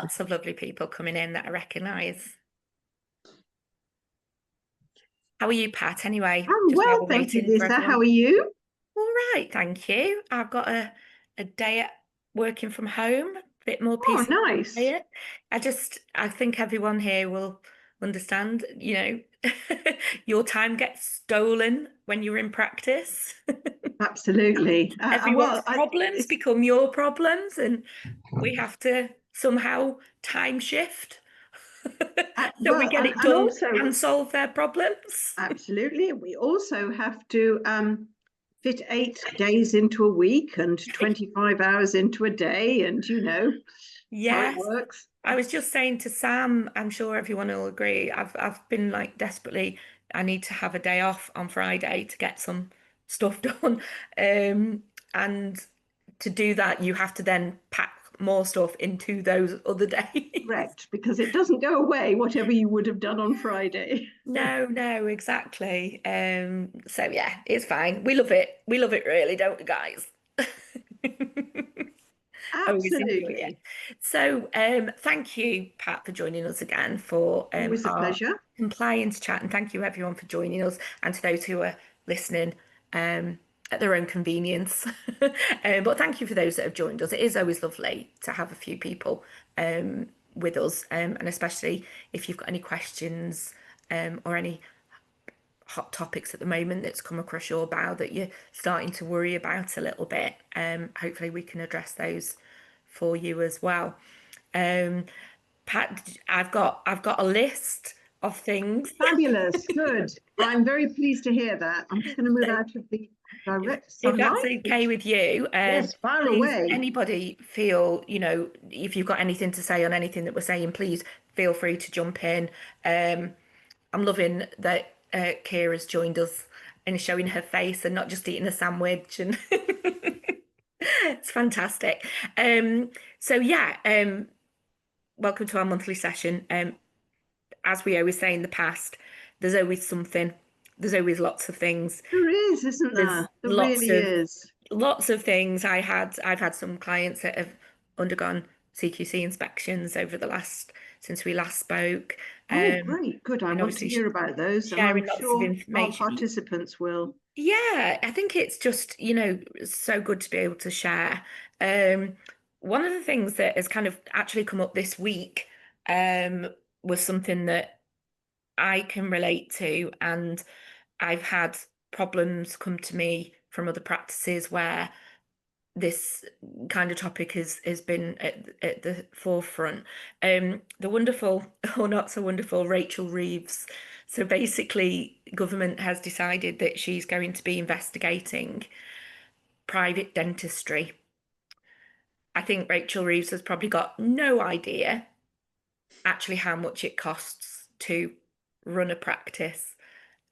Lots of lovely people coming in that I recognise. How are you, Pat? Anyway, I'm just while well, we're thank you, waiting for Lisa. How everyone. are you? All right, thank you. I've got a day at working from home, a bit more Oh, peace and nice. quiet. I think everyone here will understand, your time gets stolen when you're in practice. Absolutely. Everyone's problems become your problems, and we have to somehow time shift so we well, get it and done also, and solve their problems. absolutely, we also have to fit 8 days into a week and 25 hours into a day, and how it Yes. works. I was just saying to Sam, I'm sure everyone will agree. I've been like desperately, I need to have a day off on Friday to get some stuff done. And to do that, you have to then pack more stuff into those other days. Correct, because it doesn't go away, whatever you would have done on Friday. No, exactly. So yeah, it's fine. We love it. We love it really, don't we, guys? Always enjoy it. Absolutely. So, thank you, Pat, for joining us again for Always a our pleasure. compliance chat, and thank you everyone for joining us, and to those who are listening at their own convenience. But thank you for those that have joined us. It is always lovely to have a few people with us, and especially if you've got any questions or any hot topics at the moment that's come across your bow that you're starting to worry about a little bit. Hopefully we can address those for you as well. Pat, I've got a list of things. Fabulous. Good. I'm very pleased to hear that. I'm just going to move So out of the direct if that's sunlight. okay with you, Yes, fire please, away. anybody feel, if you've got anything to say on anything that we're saying, please feel free to jump in. I'm loving that Kira's joined us and is showing her face and not just eating a sandwich, and it's fantastic. So yeah, welcome to our monthly session. As we always say in the past, there's always something. There's always lots of things. There is, isn't There's there? There really is. lots of things. I've had some clients that have undergone CQC inspections over the last since we last spoke. Oh, Um, great. Good. I and want to obviously hear about those, and I'm sharing lots of sure our information. participants will. Yeah, I think it's just, so good to be able to share. Um, One of the things that has kind of actually come up this week was something that I can relate to, and I've had problems come to me from other practices where this kind of topic has been at the forefront. The wonderful or not so wonderful Rachel Reeves. So basically, government has decided that she's going to be investigating private dentistry. I think Rachel Reeves has probably got no idea actually how much it costs to run a practice.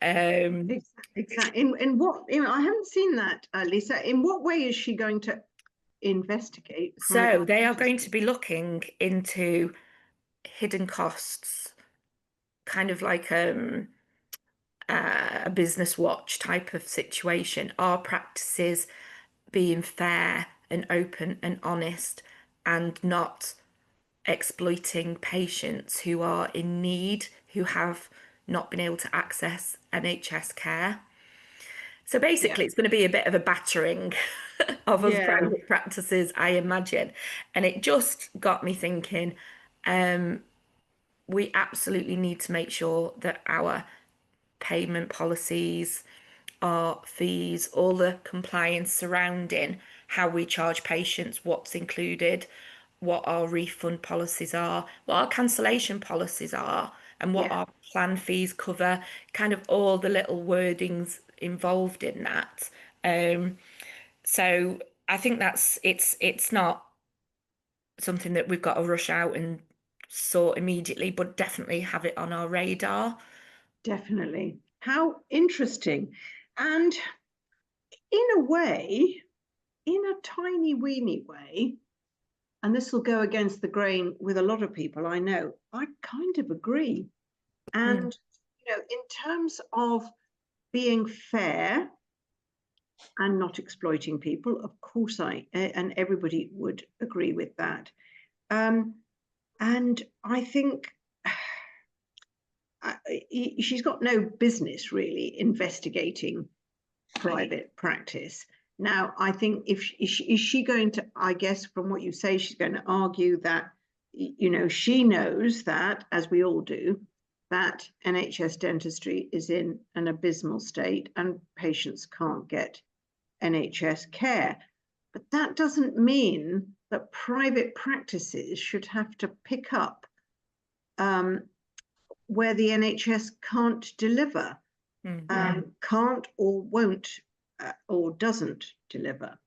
Um, Exactly. In what, I haven't seen that, Lisa. In what way is she going to investigate private so they are going to dentistry? be looking into hidden costs, kind of like a business watch type of situation. Are practices being fair and open and honest and not exploiting patients who are in need, who have not been able to access NHS care? So Yeah. basically, it's going to be a bit of a battering of us Yeah. private practices, I imagine. And it just got me thinking, we absolutely need to make sure that our payment policies, our fees, all the compliance surrounding how we charge patients, what's included, what our refund policies are, what our cancellation policies are, and what Yeah. our plan fees cover, kind of all the little wordings involved in that. Um, so I think it's not something that we've got to rush out and sort immediately, but definitely have it on our radar. Definitely. How interesting. And in a way, in a tiny weeny way, and this will go against the grain with a lot of people I know, I kind of agree. Mm. And, in terms of being fair and not exploiting people, of course, and everybody would agree with that. Um, And I think she's got no business really investigating private practice. Now, I think if is she going to, I guess from what you say, she's going to argue that, she knows that, as we all do, that NHS dentistry is in an abysmal state and patients can't get NHS care. But that doesn't mean that private practices should have to pick up where the NHS can't deliver, can't or won't or doesn't deliver.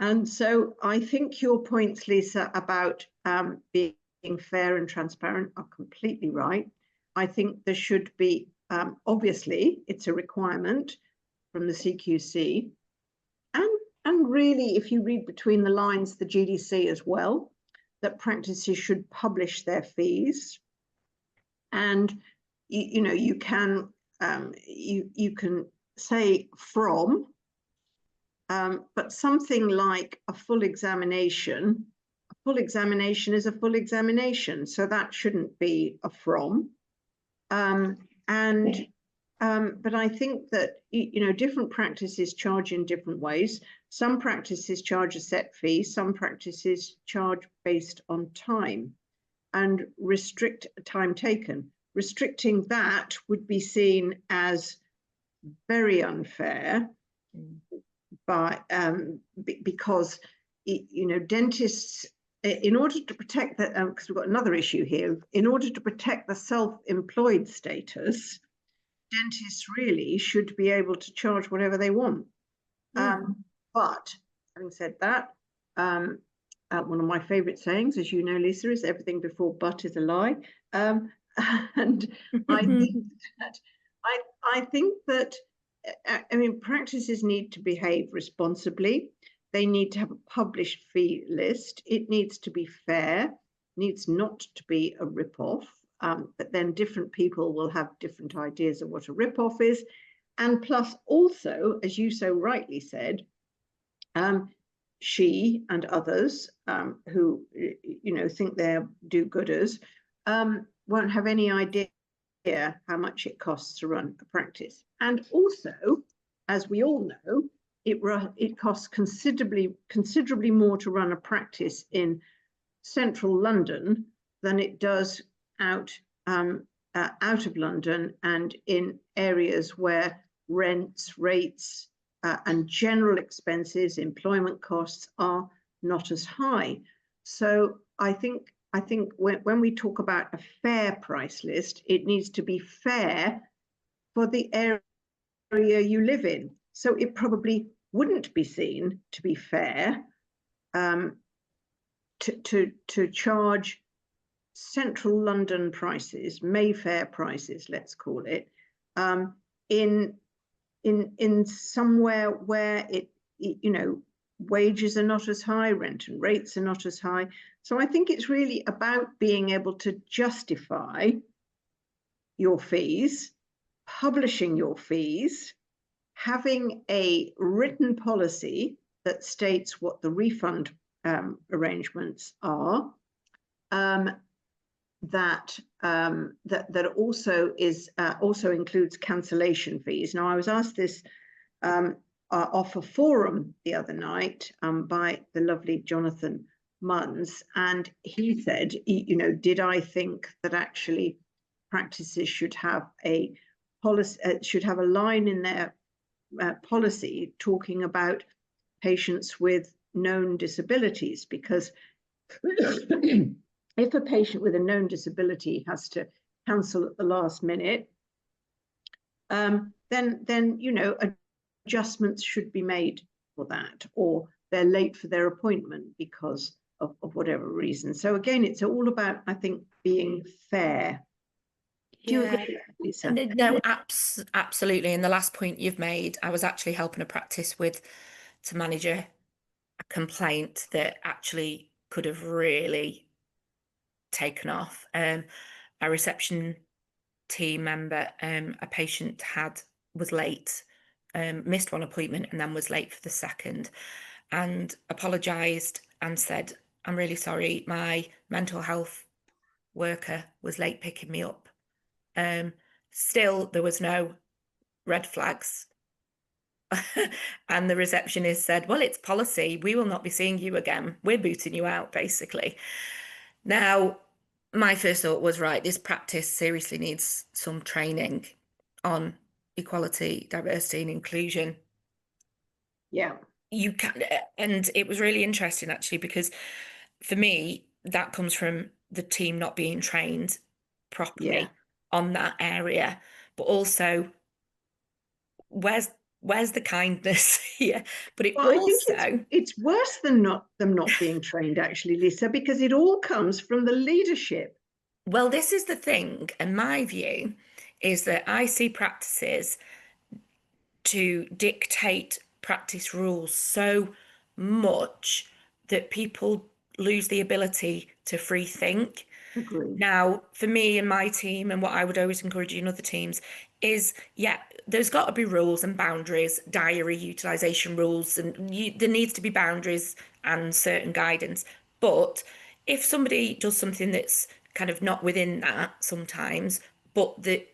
And so I think your points, Lisa, about being fair and transparent are completely right. I think there should be, obviously, it's a requirement from the CQC. And really, if you read between the lines, the GDC as well, that practices should publish their fees. And you can say from, but something like a full examination is a full examination, so that shouldn't be a from. But I think that different practices charge in different ways. Some practices charge a set fee, some practices charge based on time and restrict time taken. Restricting that would be seen as very unfair because dentists, in order to protect that, because we've got another issue here, in order to protect the self-employed status, dentists really should be able to charge whatever they want. But having said that, one of my favorite sayings, as you know, Lisa, is everything before but is a lie. And I think that practices need to behave responsibly. They need to have a published fee list. It needs to be fair, needs not to be a rip-off. But then different people will have different ideas of what a rip-off is. And plus also, as you so rightly said, she and others who think they're do-gooders won't have any idea how much it costs to run a practice. And also, as we all know, it costs considerably more to run a practice in central London than it does out of London and in areas where rents, rates, and general expenses, employment costs are not as high. So I think when we talk about a fair price list, it needs to be fair for the area you live in. So it probably wouldn't be seen to be fair to charge central London prices, Mayfair prices, let's call it, in somewhere where wages are not as high, rent and rates are not as high. So I think it's really about being able to justify your fees, publishing your fees, having a written policy that states what the refund arrangements are, that also includes cancellation fees. Now, I was asked this off a forum the other night by the lovely Jonathan Munns, and he said, did I think that actually practices should have a policy, should have a line in their policy talking about patients with known disabilities, because if a patient with a known disability has to cancel at the last minute, then adjustments should be made for that, or they're late for their appointment because of whatever reason. So again, it's all about, I think, being fair. Do you agree, Lisa? No, absolutely. And the last point you've made, I was actually helping a practice to manage a complaint that actually could have really taken off. A reception team member, a patient was late, missed one appointment and then was late for the second, and apologized and said, I'm really sorry, my mental health worker was late picking me up. Still, there was no red flags. And the receptionist said, well, it's policy. We will not be seeing you again. We're booting you out, basically. Now, my first thought was, right, this practice seriously needs some training on equality, diversity, and inclusion. Yeah. You can, and it was really interesting actually, because for me, that comes from the team not being trained Yeah. properly on that area, but also where's where's the kindness here? But it Well, I think also, it's worse than not them not being trained, actually, Lisa, because it all comes from the leadership. well, this is the thing, and my view is that I see practices to dictate practice rules so much that people lose the ability to free think. Agree. Now, for me and my team, and what I would always encourage in other teams is, yeah, there's got to be rules and boundaries, diary utilization rules, and there needs to be boundaries and certain guidance. But if somebody does something that's kind of not within that sometimes, but that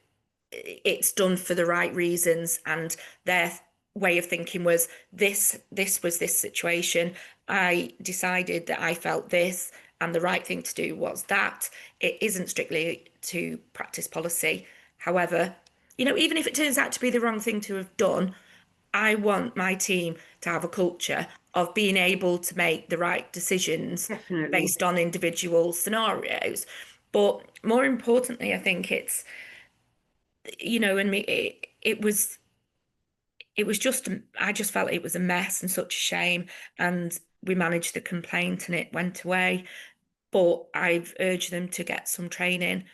it's done for the right reasons, and their way of thinking was this was this situation, I decided that I felt this, and the right thing to do was that. It isn't strictly to practice policy. However, even if it turns out to be the wrong thing to have done, I want my team to have a culture of being able to make the right decisions Definitely. based on individual scenarios. But more importantly, I think it's, and me, it was just, I just felt it was a mess and such a shame. And we managed the complaint and it went away. But I've urged them to get some training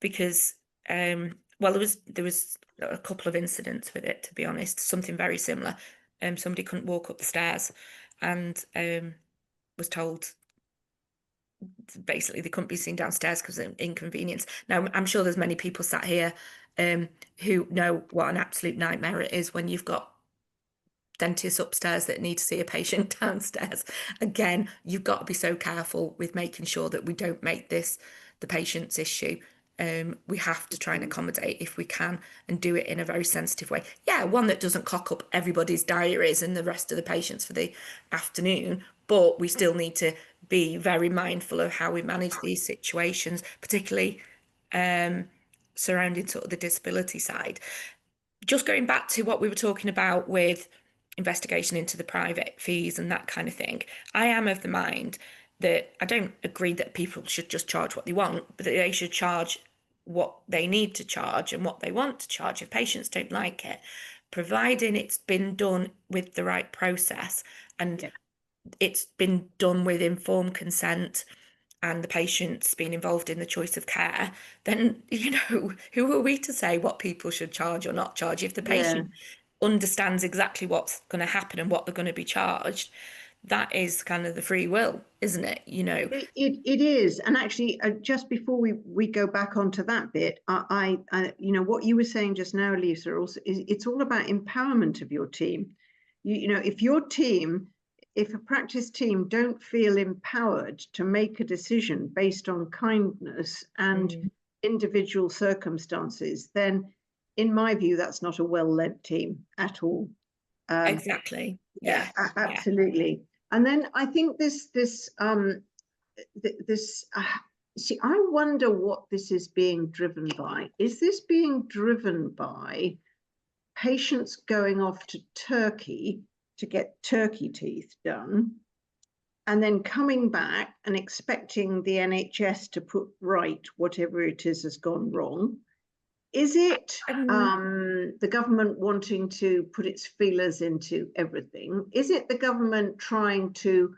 because, well, there was a couple of incidents with it, to be honest, something very similar. Somebody couldn't walk up the stairs and was told basically they couldn't be seen downstairs because of inconvenience. Now, I'm sure there's many people sat here who know what an absolute nightmare it is when you've got dentists upstairs that need to see a patient downstairs. Again, you've got to be so careful with making sure that we don't make this the patient's issue. We have to try and accommodate if we can and do it in a very sensitive way. Yeah, one that doesn't cock up everybody's diaries and the rest of the patients for the afternoon, but we still need to be very mindful of how we manage these situations, particularly surrounding sort of the disability side. Just going back to what we were talking about with investigation into the private fees and that kind of thing, I am of the mind that I don't agree that people should just charge what they want, but that they should charge what they need to charge and what they want to charge if patients don't like it, providing it's been done with the right process and Yeah. it's been done with informed consent and the patient's been involved in the choice of care, then, who are we to say what people should charge or not charge? If the Yeah. patient understands exactly what's going to happen and what they're going to be charged, that is kind of the free will, isn't it? It is, and actually, just before we go back onto that bit, what you were saying just now, Lisa, also it's all about empowerment of your team. If your team, if a practice team don't feel empowered to make a decision based on kindness and Mm, individual circumstances, then, in my view, that's not a well-led team at all. Um, exactly. yeah, Yeah. Yeah. absolutely. And then I think this see, I wonder what this is being driven by. Is this being driven by patients going off to Turkey to get turkey teeth done and then coming back and expecting the NHS to put right whatever it is has gone wrong? Is it Um, the government wanting to put its feelers into everything? Is it the government trying to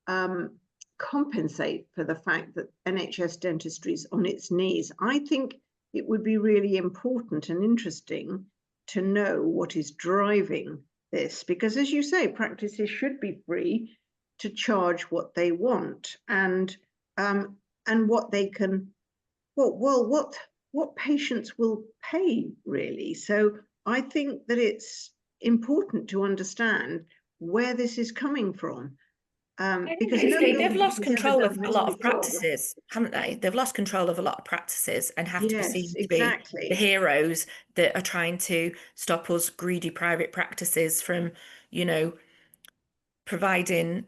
um, compensate for the fact that NHS dentistry is on its knees? I think it would be really important and interesting to know what is driving this, because as you say, practices should be free to charge what they want and what they can, what patients will pay really. So I think that it's important to understand where this is coming from. because no They've government lost has ever control done of a this lot of before. practices, haven't they? They've lost control of a lot of practices and have to be Yes, seen to be the exactly. heroes that are trying to stop us greedy private practices from, you know, providing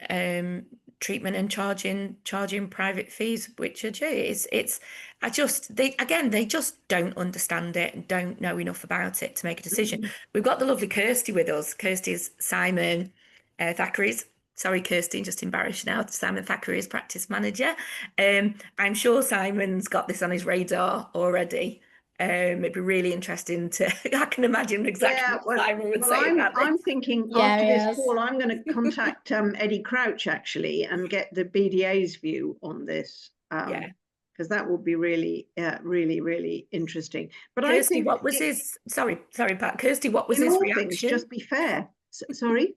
treatment and charging private fees, which are due. It's I just they just don't understand it and don't know enough about it to make a decision. Mm. We've got the lovely Kirsty with us. Kirsty's Simon Thackeray's. Sorry, Kirsty, just embarrassed now. Simon Thackeray's practice manager. I'm sure Simon's got this on his radar already. It'd be really interesting to. I can imagine exactly Yeah, what Simon would say about this. I'm thinking Yeah, after this yes. call, I'm going to contact Eddie Crouch actually and get the BDA's view on this, Yeah. because that would be really, really interesting. But I Kirsty, think what was his, sorry, Pat, Kirsty, what was in his all things, reaction? just be fair. Sorry.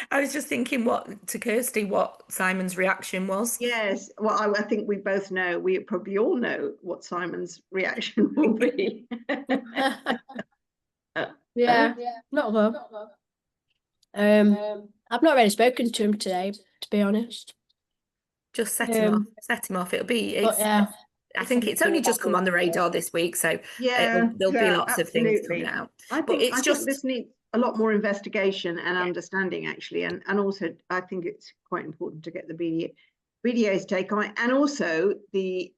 I was just thinking to Kirsty, what Simon's reaction was. Yes, well, I think we both know, we probably all know what Simon's reaction will be. Yeah, not though. I've not really spoken to him today, to be honest. Just set him off, set him off. But yeah, I think it's only just come on the radar this week, so Yeah, there'll be yeah, lots of things coming absolutely. out. I But think it's this just, needs a lot more investigation and yeah, understanding actually, and also I think it's quite important to get the BDA's take on it, and also the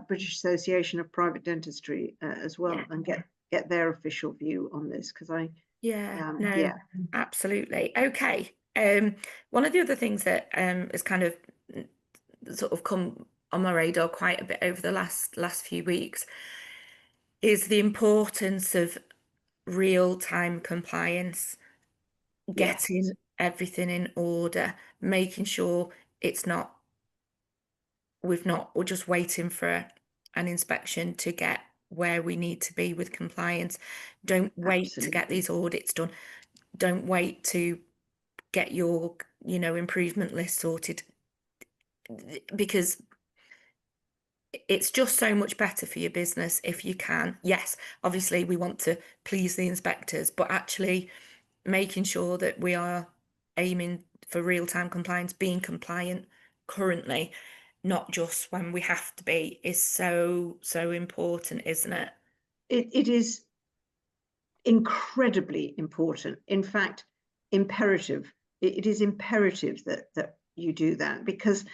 British Association of Private Dentistry as well, yeah, and get their official view on this, because no, yeah, absolutely. Okay. One of the other things that has kind of sort of come on my radar quite a bit over the last few weeks is the importance of real-time compliance, yes, getting everything in order, making sure it's not we're just waiting for an inspection to get where we need to be with compliance. Don't wait to get absolutely. these audits done. Don't wait to get your, improvement list sorted because it's just so much better for your business if you can. Yes, obviously we want to please the inspectors, but actually making sure that we are aiming for real-time compliance, being compliant currently, not just when we have to be, is so, so important, isn't it? It is incredibly important. In fact, imperative. It is imperative that you do that, because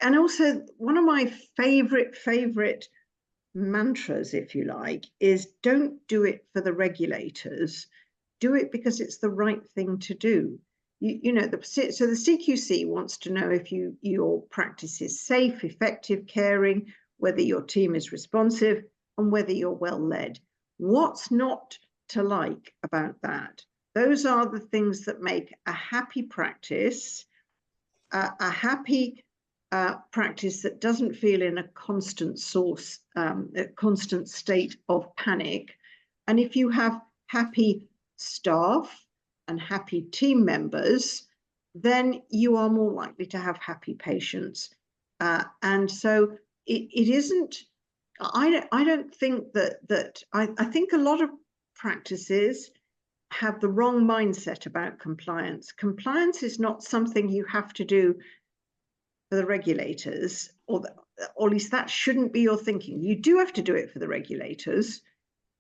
and also one of my favorite mantras, if you like, is don't do it for the regulators, do it because it's the right thing to do. So the CQC wants to know if your practice is safe, effective, caring, whether your team is responsive, and whether you're well led. What's not to like about that? Those are the things that make a happy practice, a happy practice that doesn't feel in a constant state of panic. And if you have happy staff and happy team members, then you are more likely to have happy patients. And so it isn't. I don't think that I think a lot of practices have the wrong mindset about compliance. Compliance is not something you have to do for the regulators, or at least that shouldn't be your thinking. You do have to do it for the regulators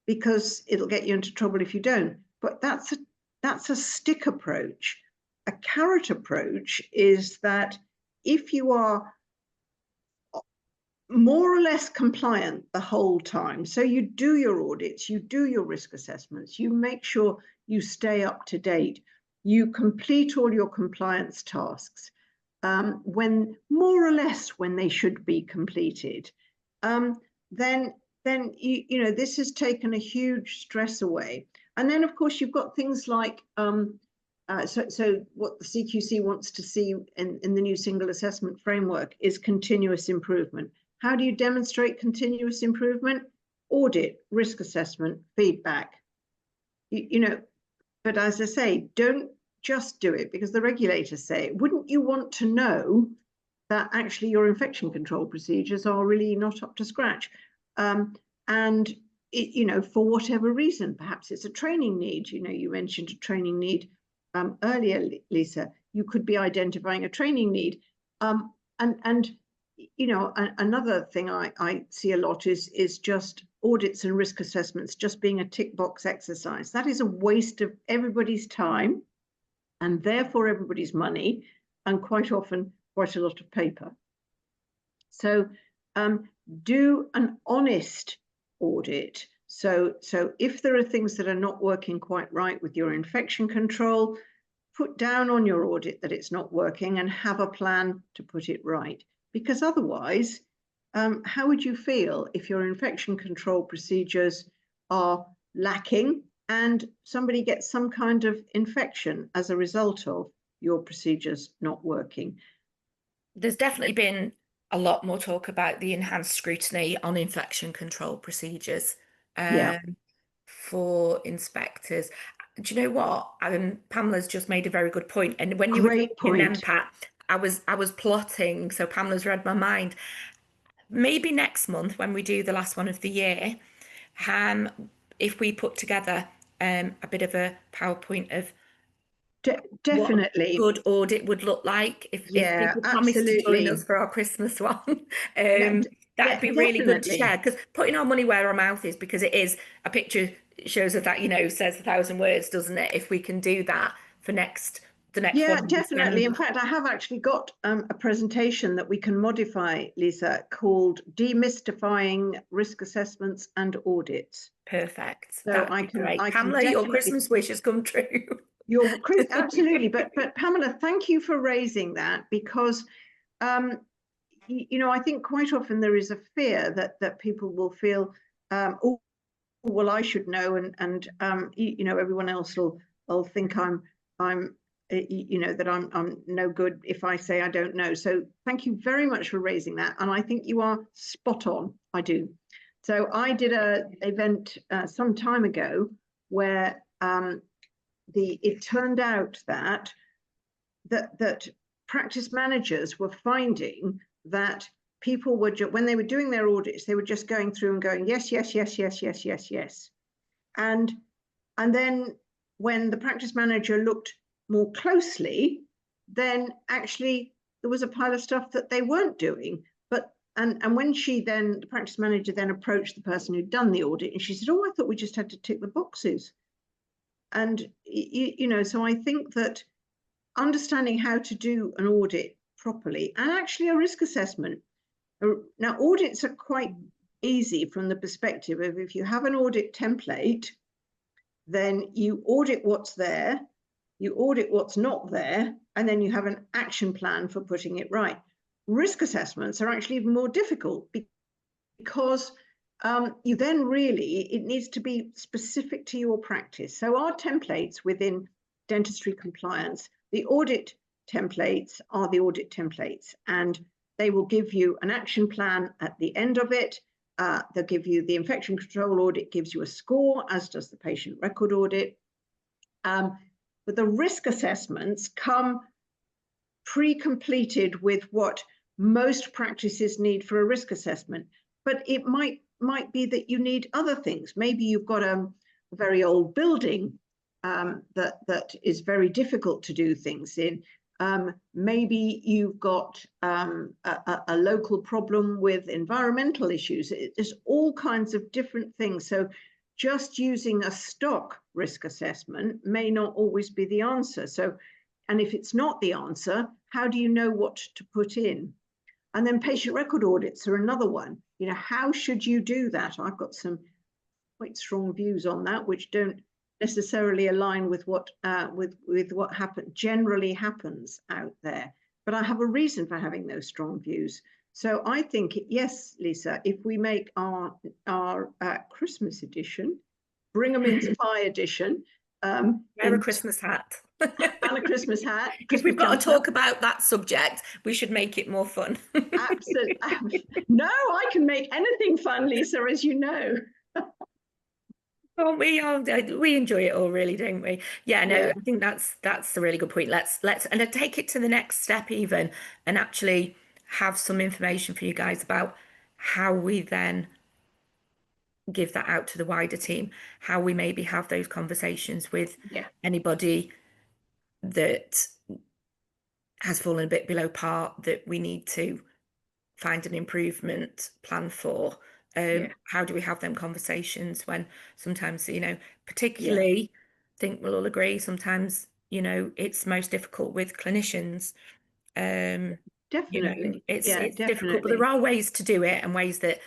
because it'll get you into trouble if you don't. But that's a stick approach. A carrot approach is that if you are more or less compliant the whole time, so you do your audits, you do your risk assessments, you make sure you stay up to date, you complete all your compliance tasks, when more or less when they should be completed, then this has taken a huge stress away. And then of course you've got things like so what the CQC wants to see in the new single assessment framework is continuous improvement. How do you demonstrate continuous improvement? Audit, risk assessment, feedback. But as I say, don't just do it because the regulators say it. Wouldn't you want to know that actually your infection control procedures are really not up to scratch? And for whatever reason, perhaps it's a training need. You mentioned a training need earlier, Lisa. you could be identifying a training need. And another thing I see a lot is just audits and risk assessments just being a tick box exercise. That is a waste of everybody's time and therefore everybody's money, and quite often quite a lot of paper. So do an honest audit. So if there are things that are not working quite right with your infection control, put down on your audit that it's not working and have a plan to put it right. Because otherwise, how would you feel if your infection control procedures are lacking and somebody gets some kind of infection as a result of your procedures not working? There's definitely been a lot more talk about the enhanced scrutiny on infection control procedures Yeah. For inspectors. Do you know what? Pamela's just made a very good point. And when you were Great talking then, point. Pat, I was plotting, so Pamela's read my mind. Maybe next month when we do the last one of the year, if we put together a bit of a PowerPoint of what a Definitely. good audit would look like if Yeah, people promise to join us absolutely. for our Christmas one. Yeah, That'd be really good to definitely. share, because putting our money where our mouth is, because it is a picture shows of that, says 1,000 words, doesn't it? If we can do that for the next Yeah, one in definitely. In December. fact, I have actually got a presentation that we can modify, Lisa, called Demystifying Risk Assessments and Audits. Perfect. So That'd be great. I can Pamela, your definitely. Christmas wish has come true. Absolutely, but Pamela, thank you for raising that, because I think quite often there is a fear that people will feel, oh, well, I should know, and everyone else will think I'm that I'm no good if I say I don't know. So thank you very much for raising that, and I think you are spot on. I do. So I did a event some time ago where it turned out that practice managers were finding that people were when they were doing their audits, they were just going through and going yes, yes, yes, yes, yes, yes, yes, and then when the practice manager looked more closely, then actually there was a pile of stuff that they weren't doing. But and when the practice manager then approached the person who'd done the audit, and she said, "Oh, I thought we just had to tick the boxes." And so I think that understanding how to do an audit properly, and actually a risk assessment. Now, audits are quite easy from the perspective of if you have an audit template, then you audit what's there, you audit what's not there, and then you have an action plan for putting it right. Risk assessments are actually even more difficult because you then it needs to be specific to your practice. So our templates within dentistry compliance, the audit templates are the audit templates, and they will give you an action plan at the end of it. They'll give you the infection control audit, gives you a score, as does the patient record audit. But the risk assessments come pre-completed with what most practices need for a risk assessment. But it might be that you need other things. Maybe you've got a very old building that is very difficult to do things in. Maybe you've got a local problem with environmental issues. There's all kinds of different things. So just using a stock risk assessment may not always be the answer. So, and if it's not the answer, how do you know what to put in? And then patient record audits are another one. How should you do that? I've got some quite strong views on that, which don't necessarily align with what generally happens out there. But I have a reason for having those strong views. So I think, yes, Lisa, if we make our Christmas edition, bring them into Pie edition. Wear a Christmas hat. And a Christmas hat. If Christmas we've got to jumper. talk about that subject, we should make it more fun. Absolutely. No, I can make anything fun, Lisa, as you know. We enjoy it all, really, don't we? Yeah, no, Yeah. I think that's a really good point. Let's and take it to the next step even, and actually have some information for you guys about how we then give that out to the wider team, how we maybe have those conversations with Yeah. anybody that has fallen a bit below par that we need to find an improvement plan for. Yeah, How do we have them conversations when sometimes, yeah, particularly, I think we'll all agree, sometimes, it's most difficult with clinicians. Um, definitely. Yeah, it's difficult, but there definitely. are ways to do it and ways that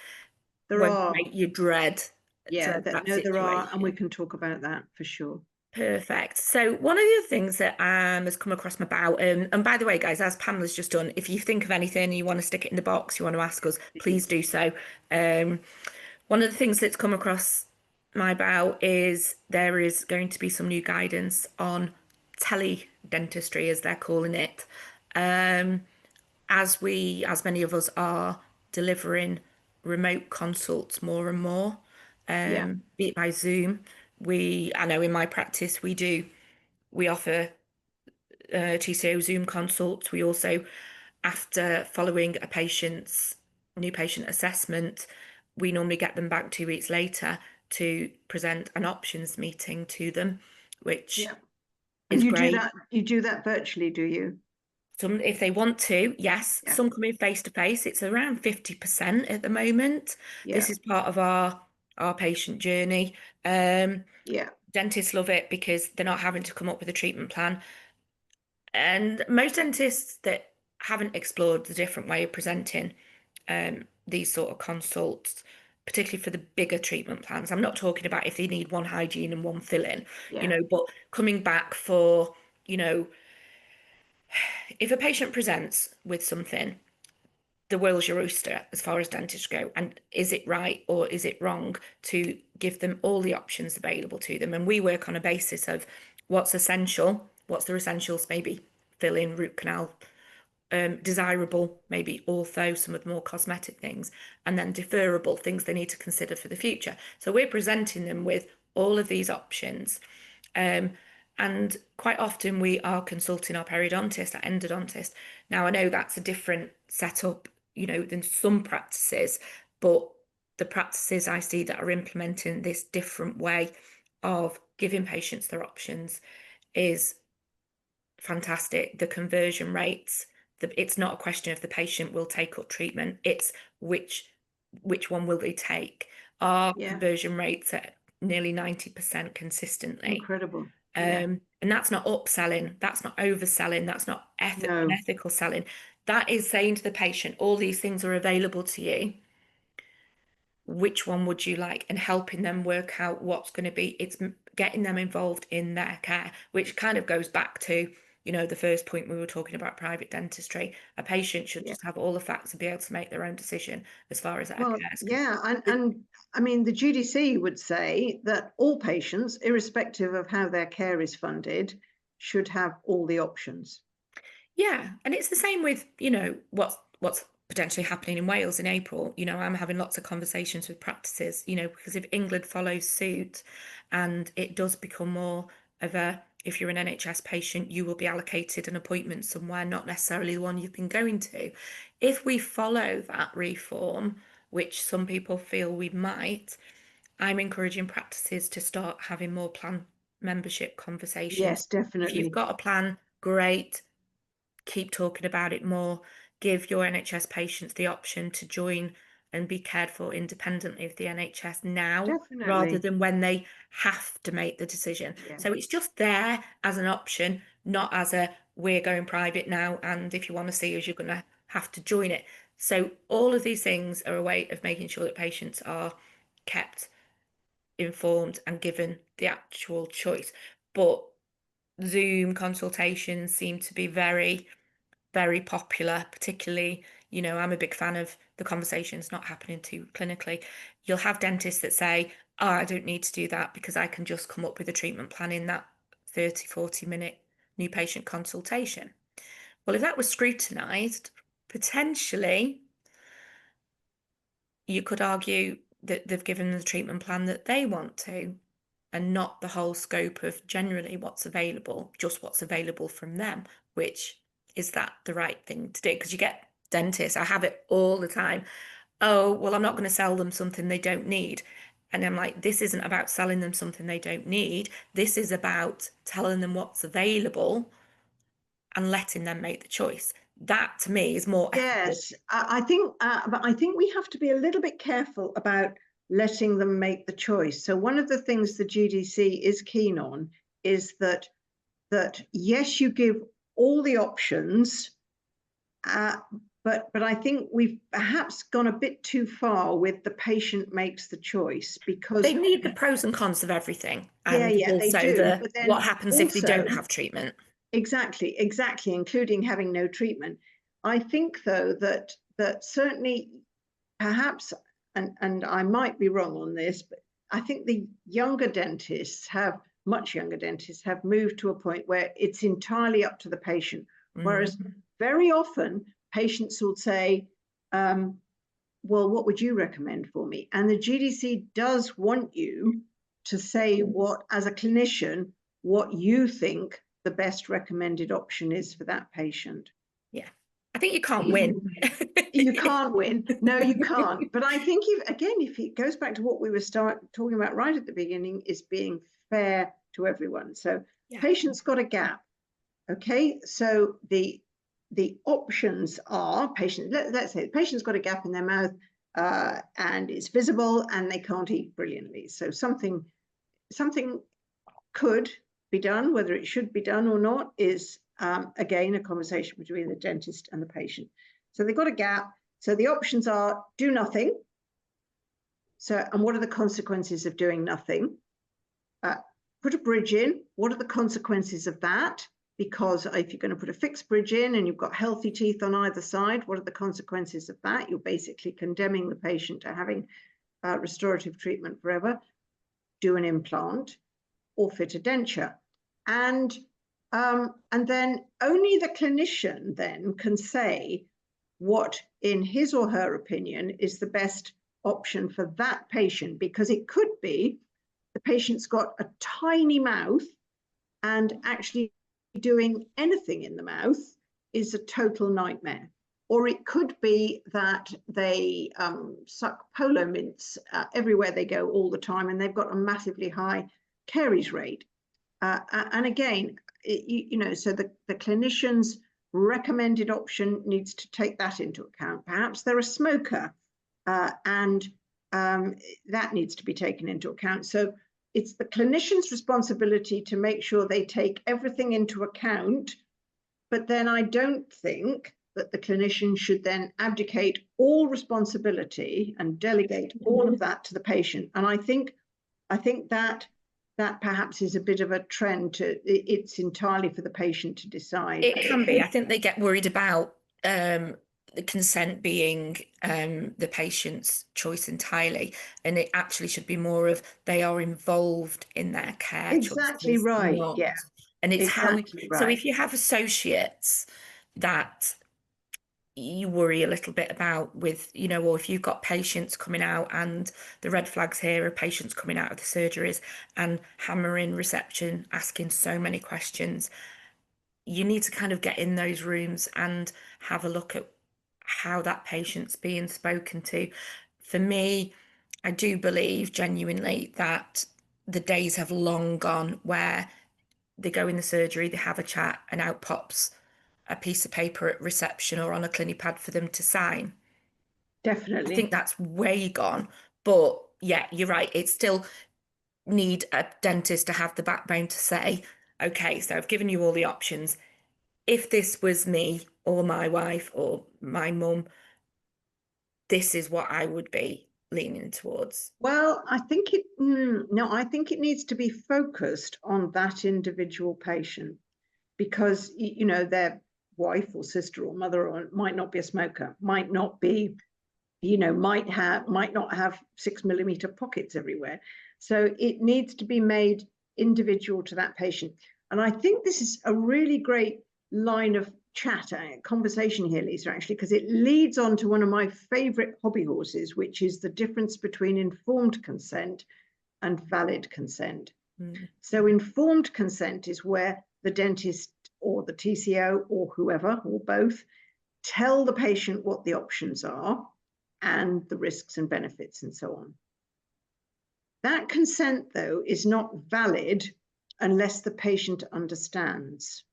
There won't are. make you Yeah, dread that that no, there are, and we situation. can talk about that for sure. Perfect. So one of the other things that has come across my bow, and by the way, guys, as Pamela's just done, if you think of anything you want to stick it in the box, you want to ask us, please Please. do so. Um, one of the things that's come across my bow is there is going to be some new guidance on tele dentistry, as they're calling it. Um, as many of us are delivering remote consults more and more, Yeah, be it by Zoom. I know in my practice we offer TCO Zoom consults. We also, after following a patient's new patient assessment, we normally get them back 2 weeks later to present an options meeting to them, which yeah. And is great. you do that virtually, do you? Some, if they want to, yes. Yeah, Some come in face to face. It's around 50% at the moment. This yeah, is part of our patient journey. Um, yeah, Dentists love it because they're not having to come up with a treatment plan. And most dentists that haven't explored the different way of presenting these sort of consults, particularly for the bigger treatment plans. I'm not talking about if they need one hygiene and one filling, yeah. but coming back for, you know, if a patient presents with something, the world's your oyster as far as dentists go. And is it right or is it wrong to give them all the options available to them? And we work on a basis of what's essential, what's their essentials, maybe fill in, root canal, desirable, maybe ortho, some of the more cosmetic things, and then deferrable things they need to consider for the future. So we're presenting them with all of these options. Um, and quite often we are consulting our periodontist, our endodontist. Now, I know that's a different setup, than some practices, but the practices I see that are implementing this different way of giving patients their options is fantastic. The conversion rates, it's not a question of the patient will take up treatment, it's which one will they take. Our Yeah, conversion rates at nearly 90% consistently. incredible. Yeah, And that's not upselling, that's not overselling, that's not no, unethical selling. That is saying to the patient, all these things are available to you. Which one would you like? And helping them work out what's going to be, it's getting them involved in their care, which kind of goes back to, the first point we were talking about private dentistry. A patient should yeah. just have all the facts and be able to make their own decision as far as their Well, care is yeah, concerned. I mean, the GDC would say that all patients, irrespective of how their care is funded, should have all the options. Yeah, and it's the same with, what's potentially happening in Wales in April. I'm having lots of conversations with practices, because if England follows suit and it does become more of a, if you're an NHS patient, you will be allocated an appointment somewhere, not necessarily the one you've been going to. If we follow that reform, which some people feel we might, I'm encouraging practices to start having more plan membership conversations. Yes, If you've definitely. got a plan, great, keep talking about it more. Give your NHS patients the option to join and be cared for independently of the NHS now rather Definitely. than when they have to make the decision. Yeah. So it's just there as an option, not as a we're going private now, and if you want to see us, you're going to have to join it. So all of these things are a way of making sure that patients are kept informed and given the actual choice. But Zoom consultations seem to be very, very popular, particularly, I'm a big fan of the conversations not happening too clinically. You'll have dentists that say, oh, I don't need to do that because I can just come up with a treatment plan in that 30, 40-minute new patient consultation. Well, if that was scrutinised, potentially you could argue that they've given the treatment plan that they want to, and not the whole scope of generally what's available, just what's available from them, which is that the right thing to do? Because you get dentists, I have it all the time. Oh, well, I'm not going to sell them something they don't need. And I'm like, this isn't about selling them something they don't need. This is about telling them what's available and letting them make the choice. That to me is more ethical. Yes, I think, but I think we have to be a little bit careful about letting them make the choice. So one of the things the GDC is keen on is that yes, you give all the options, but I think we've perhaps gone a bit too far with the patient makes the choice, because They need the pros and cons of everything, and yeah, they also do. But then what happens if they don't have treatment. Exactly, including having no treatment. I think, though, that certainly, perhaps, and I might be wrong on this, but I think the much younger dentists have moved to a point where it's entirely up to the patient. Whereas very often patients will say, well, what would you recommend for me? And the GDC does want you to say what, as a clinician, what you think the best recommended option is for that patient. Yeah, I think you can't win. You can't win. No, you can't. But I think, if it goes back to what we were talking about right at the beginning, is being fair to everyone. So patient's got a gap. Okay, so the options are let's say the patient's got a gap in their mouth and it's visible and they can't eat brilliantly. So something could be done. Whether it should be done or not is again a conversation between the dentist and the patient. So they've got a gap. So the options are do nothing. So, and what are the consequences of doing nothing? Put a bridge in. What are the consequences of that? Because if you're going to put a fixed bridge in and you've got healthy teeth on either side, what are the consequences of that? You're basically condemning the patient to having restorative treatment forever. Do an implant or fit a denture. And then only the clinician then can say what, in his or her opinion, is the best option for that patient, because it could be the patient's got a tiny mouth and actually doing anything in the mouth is a total nightmare. Or it could be that they suck polo mints everywhere they go all the time, and they've got a massively high caries rate. And again, so the clinician's recommended option needs to take that into account. Perhaps they're a smoker, and that needs to be taken into account. So it's the clinician's responsibility to make sure they take everything into account. But then I don't think that the clinician should then abdicate all responsibility and delegate all of that to the patient. And I think that perhaps is a bit of a trend to it's entirely for the patient to decide. It can be. I think they get worried about the consent being the patient's choice entirely, and it actually should be more of they are involved in their care. Exactly choices, right. not. Yeah. And it's exactly how. So if you have associates that you worry a little bit about with, or if you've got patients coming out, and the red flags here are patients coming out of the surgeries and hammering reception, asking so many questions, you need to kind of get in those rooms and have a look at how that patient's being spoken to. For me, I do believe genuinely that the days have long gone where they go in the surgery, they have a chat, and out pops a piece of paper at reception or on a clinic pad for them to sign. Definitely. I think that's way gone. But yeah, you're right. It still need a dentist to have the backbone to say, okay, so I've given you all the options. If this was me or my wife or my mum, this is what I would be leaning towards. Well, I think I think it needs to be focused on that individual patient, because their wife or sister or mother might not be a smoker, might not be, might not have 6 millimeter pockets everywhere. So it needs to be made individual to that patient. And I think this is a really great line of chat, conversation here, Lisa, actually, because it leads on to one of my favorite hobby horses, which is the difference between informed consent and valid consent. So informed consent is where the dentist or the TCO or whoever, or both, tell the patient what the options are and the risks and benefits and so on. That consent, though, is not valid unless the patient understands.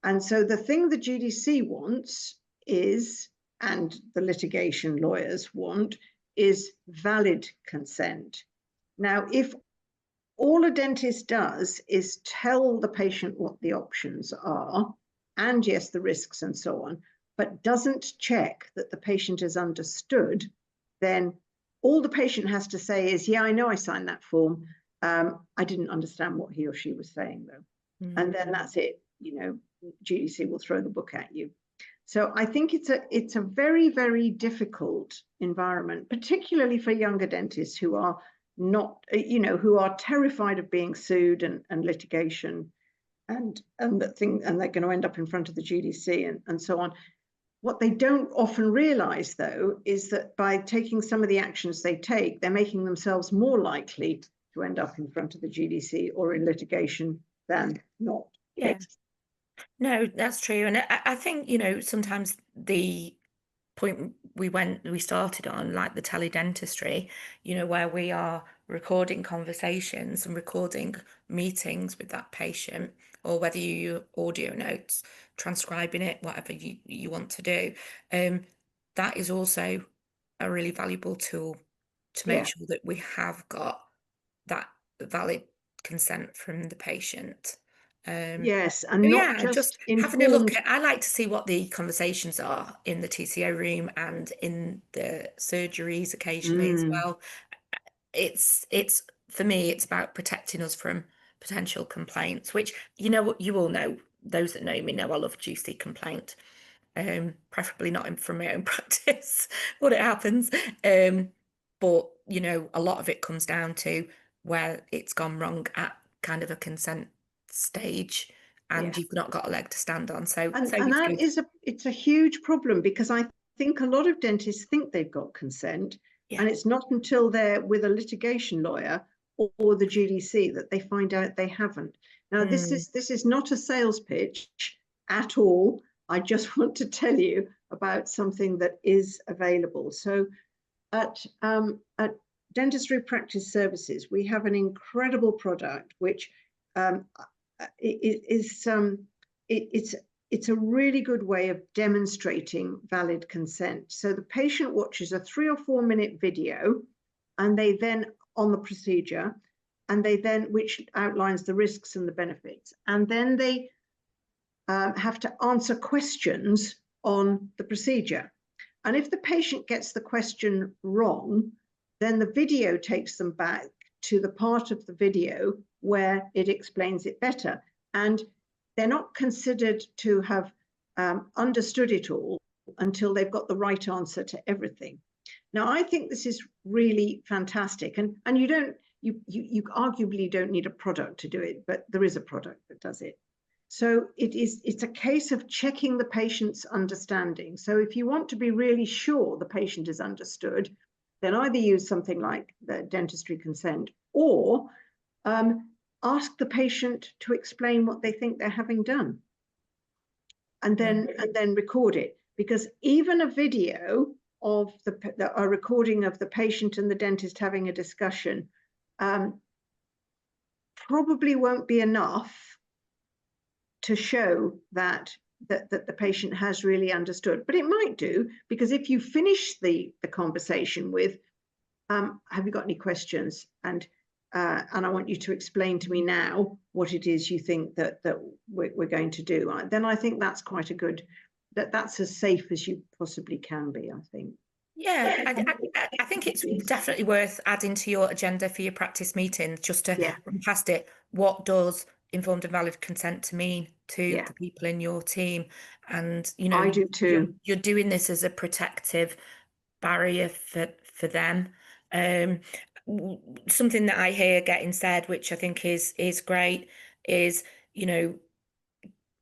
And so the thing the GDC wants is, and the litigation lawyers want, is valid consent. Now, if all a dentist does is tell the patient what the options are, and yes, the risks and so on, but doesn't check that the patient has understood, then all the patient has to say is, yeah, I know I signed that form. I didn't understand what he or she was saying, though. And then that's it. GDC will throw the book at you. So I think it's a very, very difficult environment, particularly for younger dentists who are not, who are terrified of being sued and litigation, and they're going to end up in front of the GDC and so on. What they don't often realize, though, is that by taking some of the actions they take, they're making themselves more likely to end up in front of the GDC or in litigation than not. Yeah. No, that's true. And I think, sometimes the point we started on, like the teledentistry, where we are recording conversations and recording meetings with that patient, or whether you audio notes, transcribing it, whatever you want to do, that is also a really valuable tool to make sure that we have got that valid consent from the patient. Yes, and not Just informed. having a look at, I like to see what the conversations are in the TCO room and in the surgeries occasionally as well. It's for me, it's about protecting us from potential complaints, which you all know, those that know me know I love juicy complaint. Preferably not from my own practice when it happens. But a lot of it comes down to where it's gone wrong at kind of a consent stage, and you've not got a leg to stand on. So and that is it's a huge problem, because I think a lot of dentists think they've got consent, and it's not until they're with a litigation lawyer or the GDC that they find out they haven't. Now, this is not a sales pitch at all. I just want to tell you about something that is available. So at Dentistry Practice Services, we have an incredible product which it's a really good way of demonstrating valid consent. So the patient watches a 3 or 4 minute video, and they then on the procedure, and they then, which outlines the risks and the benefits, and then they have to answer questions on the procedure. And if the patient gets the question wrong, then the video takes them back to the part of the video where it explains it better. And they're not considered to have understood it all until they've got the right answer to everything. Now, I think this is really fantastic. And you arguably don't need a product to do it, but there is a product that does it. So it's a case of checking the patient's understanding. So if you want to be really sure the patient is understood, then either use something like the dentistry consent, or ask the patient to explain what they think they're having done, and then record it. Because even a video of a recording of the patient and the dentist having a discussion probably won't be enough to show that the patient has really understood. But it might do, because if you finish the conversation with, have you got any questions? And I want you to explain to me now what it is you think that we're going to do. Then I think that's quite a good, that's as safe as you possibly can be, I think. Yeah, I think it's definitely worth adding to your agenda for your practice meetings, just to run past it. What does informed and valid consent to mean to the people in your team? And I do too. You're doing this as a protective barrier for them. Something that I hear getting said, which I think is great, is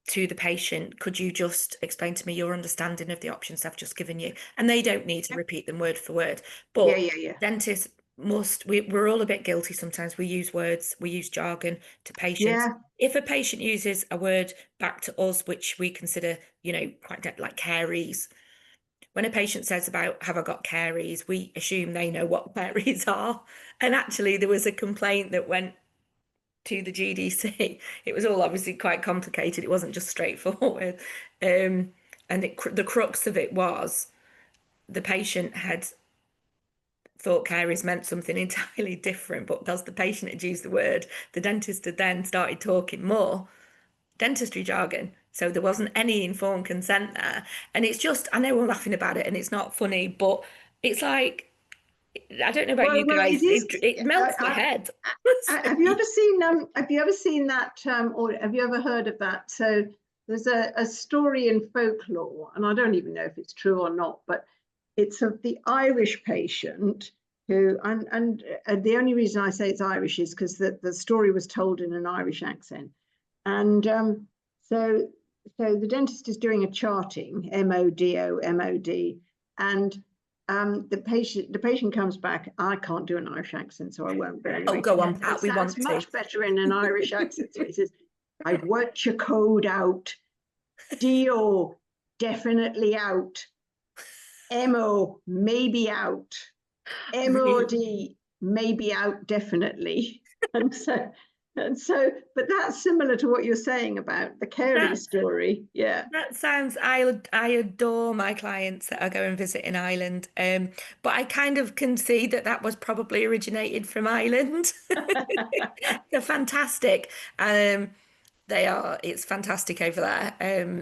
to the patient, could you just explain to me your understanding of the options I've just given you? And they don't need to repeat them word for word, but dentists must. We're all a bit guilty sometimes. We use words, we use jargon to patients. If a patient uses a word back to us, which we consider, quite like caries, when a patient says about, have I got caries, we assume they know what caries are. And actually there was a complaint that went to the GDC. It was all obviously quite complicated. It wasn't just straightforward. And the crux of it was the patient had thought caries meant something entirely different, but because the patient had used the word, the dentist had then started talking more dentistry jargon. So there wasn't any informed consent there. And it's just, I know we're laughing about it and it's not funny, but it's like, I don't know about you Well, guys, it is. it melts my head. Have you ever seen that or have you ever heard of that? So there's a story in folklore, and I don't even know if it's true or not, but it's of the Irish patient who, and the only reason I say it's Irish is because the story was told in an Irish accent. And so the dentist is doing a charting, MODO, MOD, and the patient comes back. I can't do an Irish accent, so I won't. But anyway, Oh, go on, Pat. it We sounds want to. much better in an Irish accent. So he says, "I've worked your code out. DO definitely out. MO maybe out. MOD Really? maybe out definitely." And so, but that's similar to what you're saying about the Carey That story. Yeah. that sounds, I adore my clients that I go and visit in Ireland. But I kind of can see that that was probably originated from Ireland. They're fantastic. It's fantastic over there.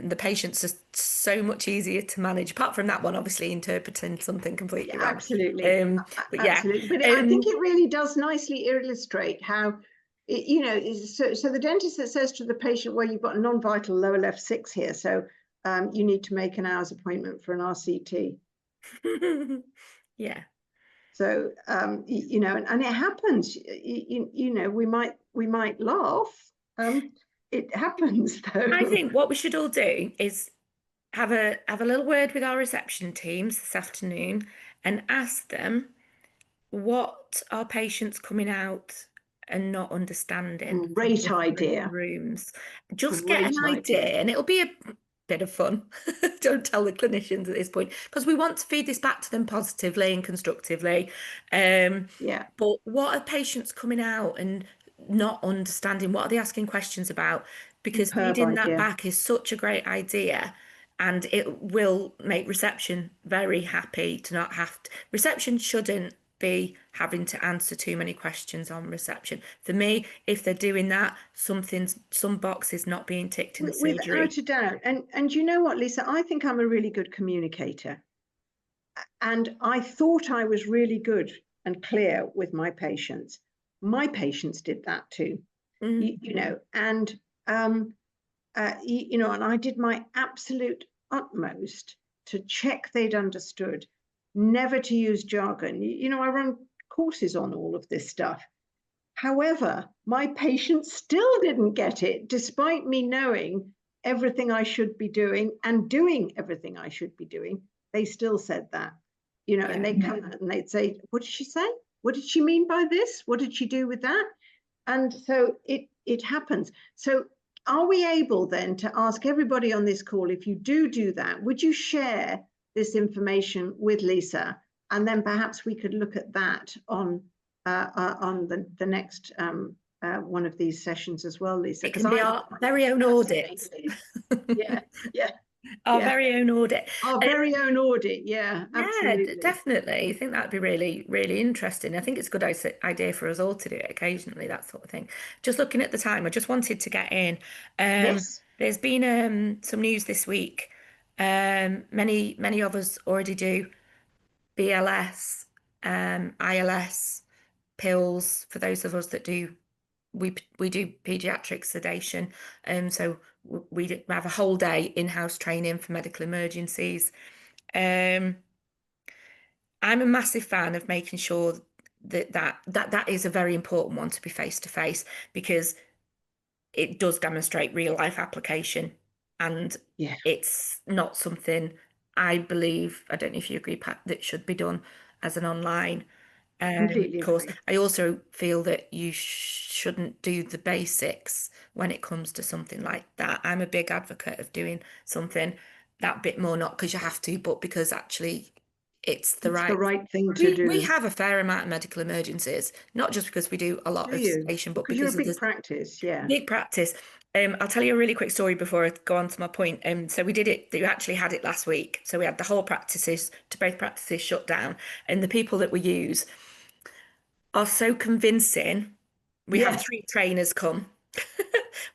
The patients are so much easier to manage. Apart from that one, obviously interpreting something Yeah, completely wrong. absolutely. But yeah, Absolutely. But I think it really does nicely illustrate how, so the dentist that says to the patient, well, you've got a non-vital lower left six here, so you need to make an hour's appointment for an RCT. yeah. So, and it happens, we might laugh. It happens I though. think what we should all do is have a little word with our reception teams this afternoon and ask them what are patients coming out and not understanding from Great different idea. rooms. Just get an Great idea, idea. and it'll be a bit of fun. Don't tell the clinicians at this point because we want to feed this back to them positively and constructively. Yeah, But what are patients coming out and not understanding? What are they asking questions about? Because superb feeding that idea. back is such a great idea. And it will make reception very happy to not have to. Reception shouldn't be having to answer too many questions on reception. For me, if they're doing that, some box is not being ticked in the surgery. Without a doubt. And you know what, Lisa? I think I'm a really good communicator. And I thought I was really good and clear with my patients. My patients did that too, Mm. and and I did my absolute utmost to check they'd understood, never to use jargon. I run courses on all of this stuff. However, my patients still didn't get it, despite me knowing everything I should be doing and doing everything I should be doing. They still said that, and Yeah. they'd come out and they'd say, "What did she say? What did she mean by this? What did she do with that?" And so it happens. So are we able then to ask everybody on this call, if you do that, would you share this information with Lisa? And then perhaps we could look at that on the next one of these sessions as well, Lisa, It because can be I our very own audit. fascinated. Yeah, yeah, Our yeah. very own audit. Our very own audit. Yeah, Yeah, absolutely. definitely. I think that'd be really, really interesting. I think it's a good idea for us all to do it occasionally, that sort of thing. Just looking at the time, I just wanted to get in. Yes. There's been some news this week. Many of us already do BLS, ILS pills for those of us that do we do pediatric sedation. So we have a whole day in-house training for medical emergencies. Um, I'm a massive fan of making sure that is a very important one to be face to face because it does demonstrate real life application and Yeah, it's not something I believe, I don't know if you agree, Pat, that should be done as an online completely course. agree. I also feel that you shouldn't do the basics when it comes to something like that. I'm a big advocate of doing something that bit more, not because you have to, but because actually it's the It's the right. right thing to We do. have a fair amount of medical emergencies, not just because we do a lot Do of you? sedation, but Because you're because a of big this practice, yeah. big practice. I'll tell you a really quick story before I go on to my point. So we did it, we actually had it last week. So we had the whole practices, to both practices shut down, and the people that we use are so convincing. We have Yeah. 3 trainers come.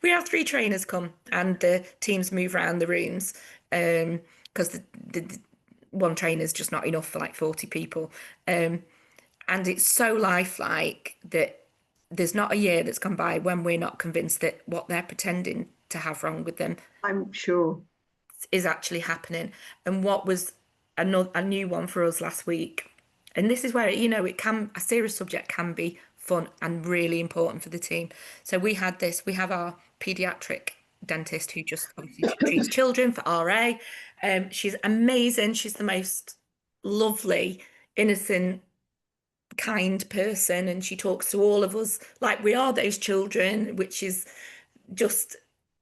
We have 3 trainers come, and the teams move around the rooms because the one trainer is just not enough for like 40 people. And it's so lifelike that there's not a year that's gone by when we're not convinced that what they're pretending to have wrong with them I'm sure. is actually happening. And what was a new one for us last week, and this is where it can, a serious subject can be fun and really important for the team. So we have our pediatric dentist who just obviously treats children for RA. She's amazing. She's the most lovely, innocent, kind person, and she talks to all of us like we are those children, which is just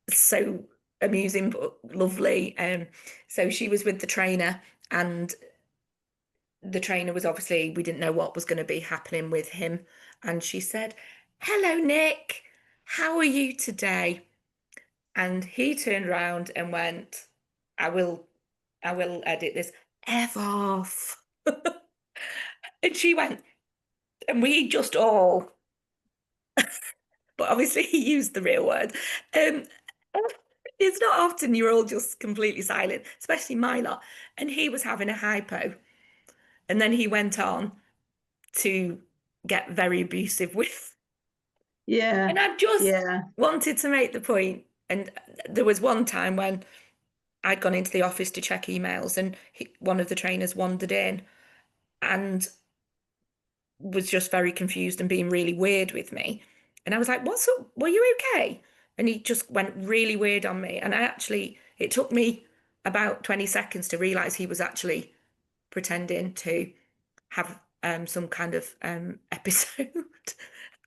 so amusing but lovely. So she was with the trainer, and the trainer was obviously, we didn't know what was going to be happening with him, and she said, "Hello, Nick, how are you today?" And he turned around and went, I will edit this, F off." And she went, and we just all, but obviously he used the real word. Um, it's not often you're all just completely silent, especially my lot. And he was having a hypo. And then he went on to get very abusive with. Yeah. And I just Yeah. wanted to make the point. And there was one time when I'd gone into the office to check emails, and one of the trainers wandered in and was just very confused and being really weird with me. And I was like, "What's up? Were you okay?" And he just went really weird on me. And it took me about 20 seconds to realize he was actually pretending to have some kind of episode.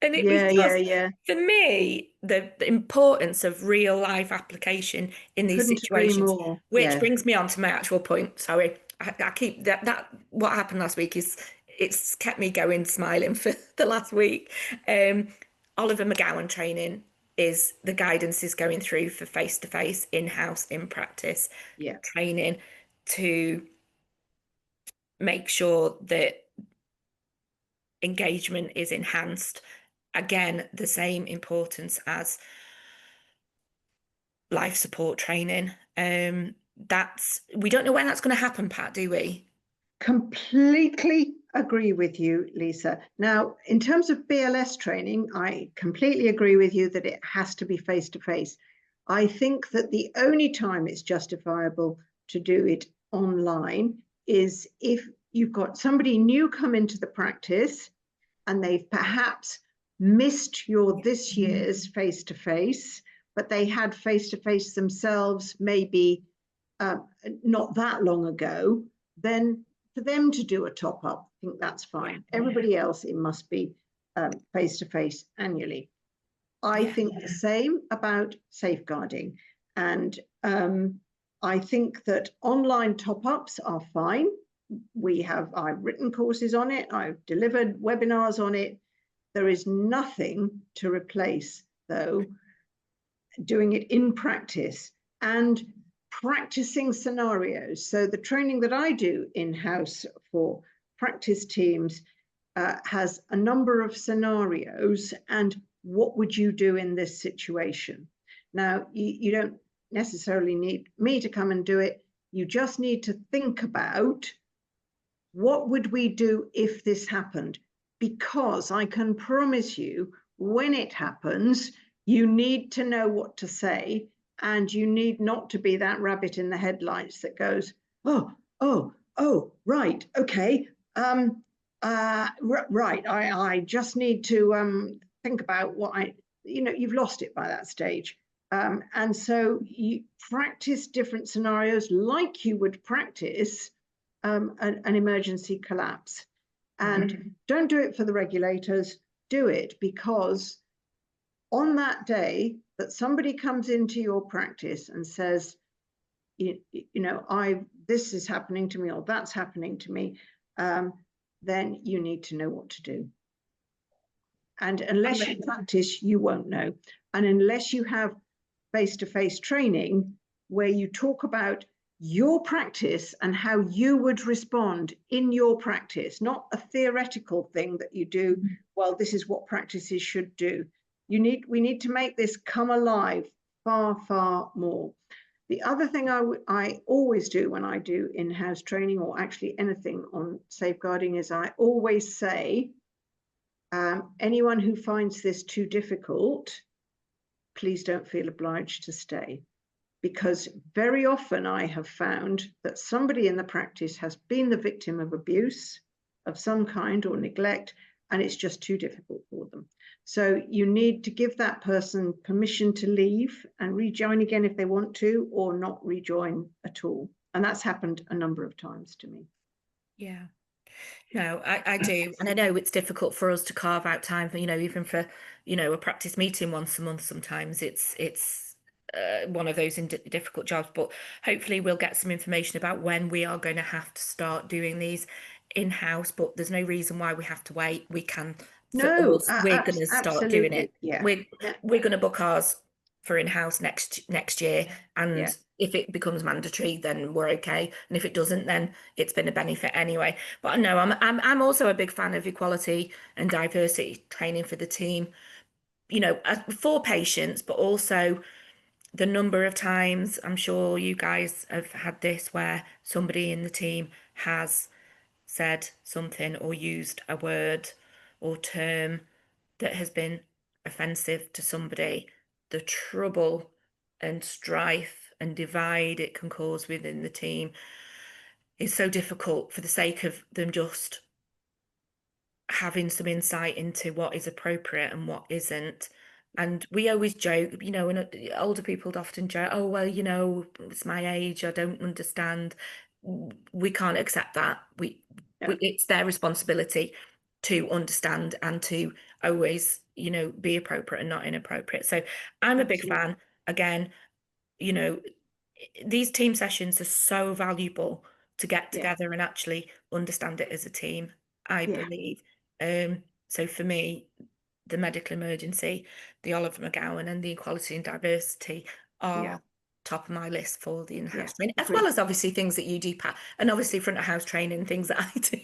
And it was Yeah. Yeah. just, Yeah. for me, the importance of real life application in these Couldn't agree situations, more. which Yeah. brings me on to my actual point. Sorry, I keep that what happened last week is it's kept me going smiling for the last week. Um, Oliver McGowan training is the guidance is going through for face-to-face, in-house, in practice Yeah. training to make sure that engagement is enhanced. Again, the same importance as life support training. We don't know when that's going to happen, Pat, do we? Completely agree with you, Lisa. Now, in terms of BLS training, I completely agree with you that it has to be face to face. I think that the only time it's justifiable to do it online is if you've got somebody new come into the practice and they've perhaps missed your this year's face to face, but they had face to face themselves maybe not that long ago, then for them to do a top up, I think that's fine. Everybody else, it must be face to face annually. I think the same about safeguarding. And I think that online top ups are fine. I've written courses on it, I've delivered webinars on it. There is nothing to replace, though, doing it in practice and practicing scenarios. So the training that I do in-house for practice teams has a number of scenarios and what would you do in this situation? Now, you don't necessarily need me to come and do it. You just need to think about what would we do if this happened? Because I can promise you, when it happens, you need to know what to say, and you need not to be that rabbit in the headlights that goes, oh, right, okay, right. I just need to think about what you've lost it by that stage. And so you practice different scenarios like you would practice an emergency collapse. And don't do it for the regulators, do it because on that day that somebody comes into your practice and says, this is happening to me or that's happening to me, then you need to know what to do. And unless you practice, you won't know. And unless you have face-to-face training where you talk about your practice and how you would respond in your practice, not a theoretical thing that you do, well, this is what practices should do. We need to make this come alive far, far more. The other thing I always do when I do in-house training, or actually anything on safeguarding, is I always say, anyone who finds this too difficult, please don't feel obliged to stay. Because very often I have found that somebody in the practice has been the victim of abuse of some kind or neglect, and it's just too difficult for them. So you need to give that person permission to leave and rejoin again if they want to, or not rejoin at all. And that's happened a number of times to me. Yeah. No, I do. And I know it's difficult for us to carve out time for, even for, a practice meeting once a month. Sometimes it's one of those difficult jobs, but hopefully we'll get some information about when we are going to have to start doing these in-house, but there's no reason why we have to wait. We can, No, we're going to start doing it. Yeah. We're going to book ours for in-house next year, and Yeah. if it becomes mandatory, then we're okay, and if it doesn't, then it's been a benefit anyway. But no, I'm also a big fan of equality and diversity training for the team, for patients, but also the number of times, I'm sure you guys have had this, where somebody in the team has said something or used a word or term that has been offensive to somebody, the trouble and strife and divide it can cause within the team is so difficult, for the sake of them just having some insight into what is appropriate and what isn't. And we always joke, and older people often joke, oh, well, it's my age, I don't understand. We can't accept that. It's their responsibility to understand and to always, be appropriate and not inappropriate. So I'm a big fan. Again, these team sessions are so valuable to get together and actually understand it as a team, I believe. So for me, the medical emergency, the Oliver McGowan, and the equality and diversity are top of my list for the in-house training, as well as obviously things that you do, Pat, and obviously front of house training, things that I do.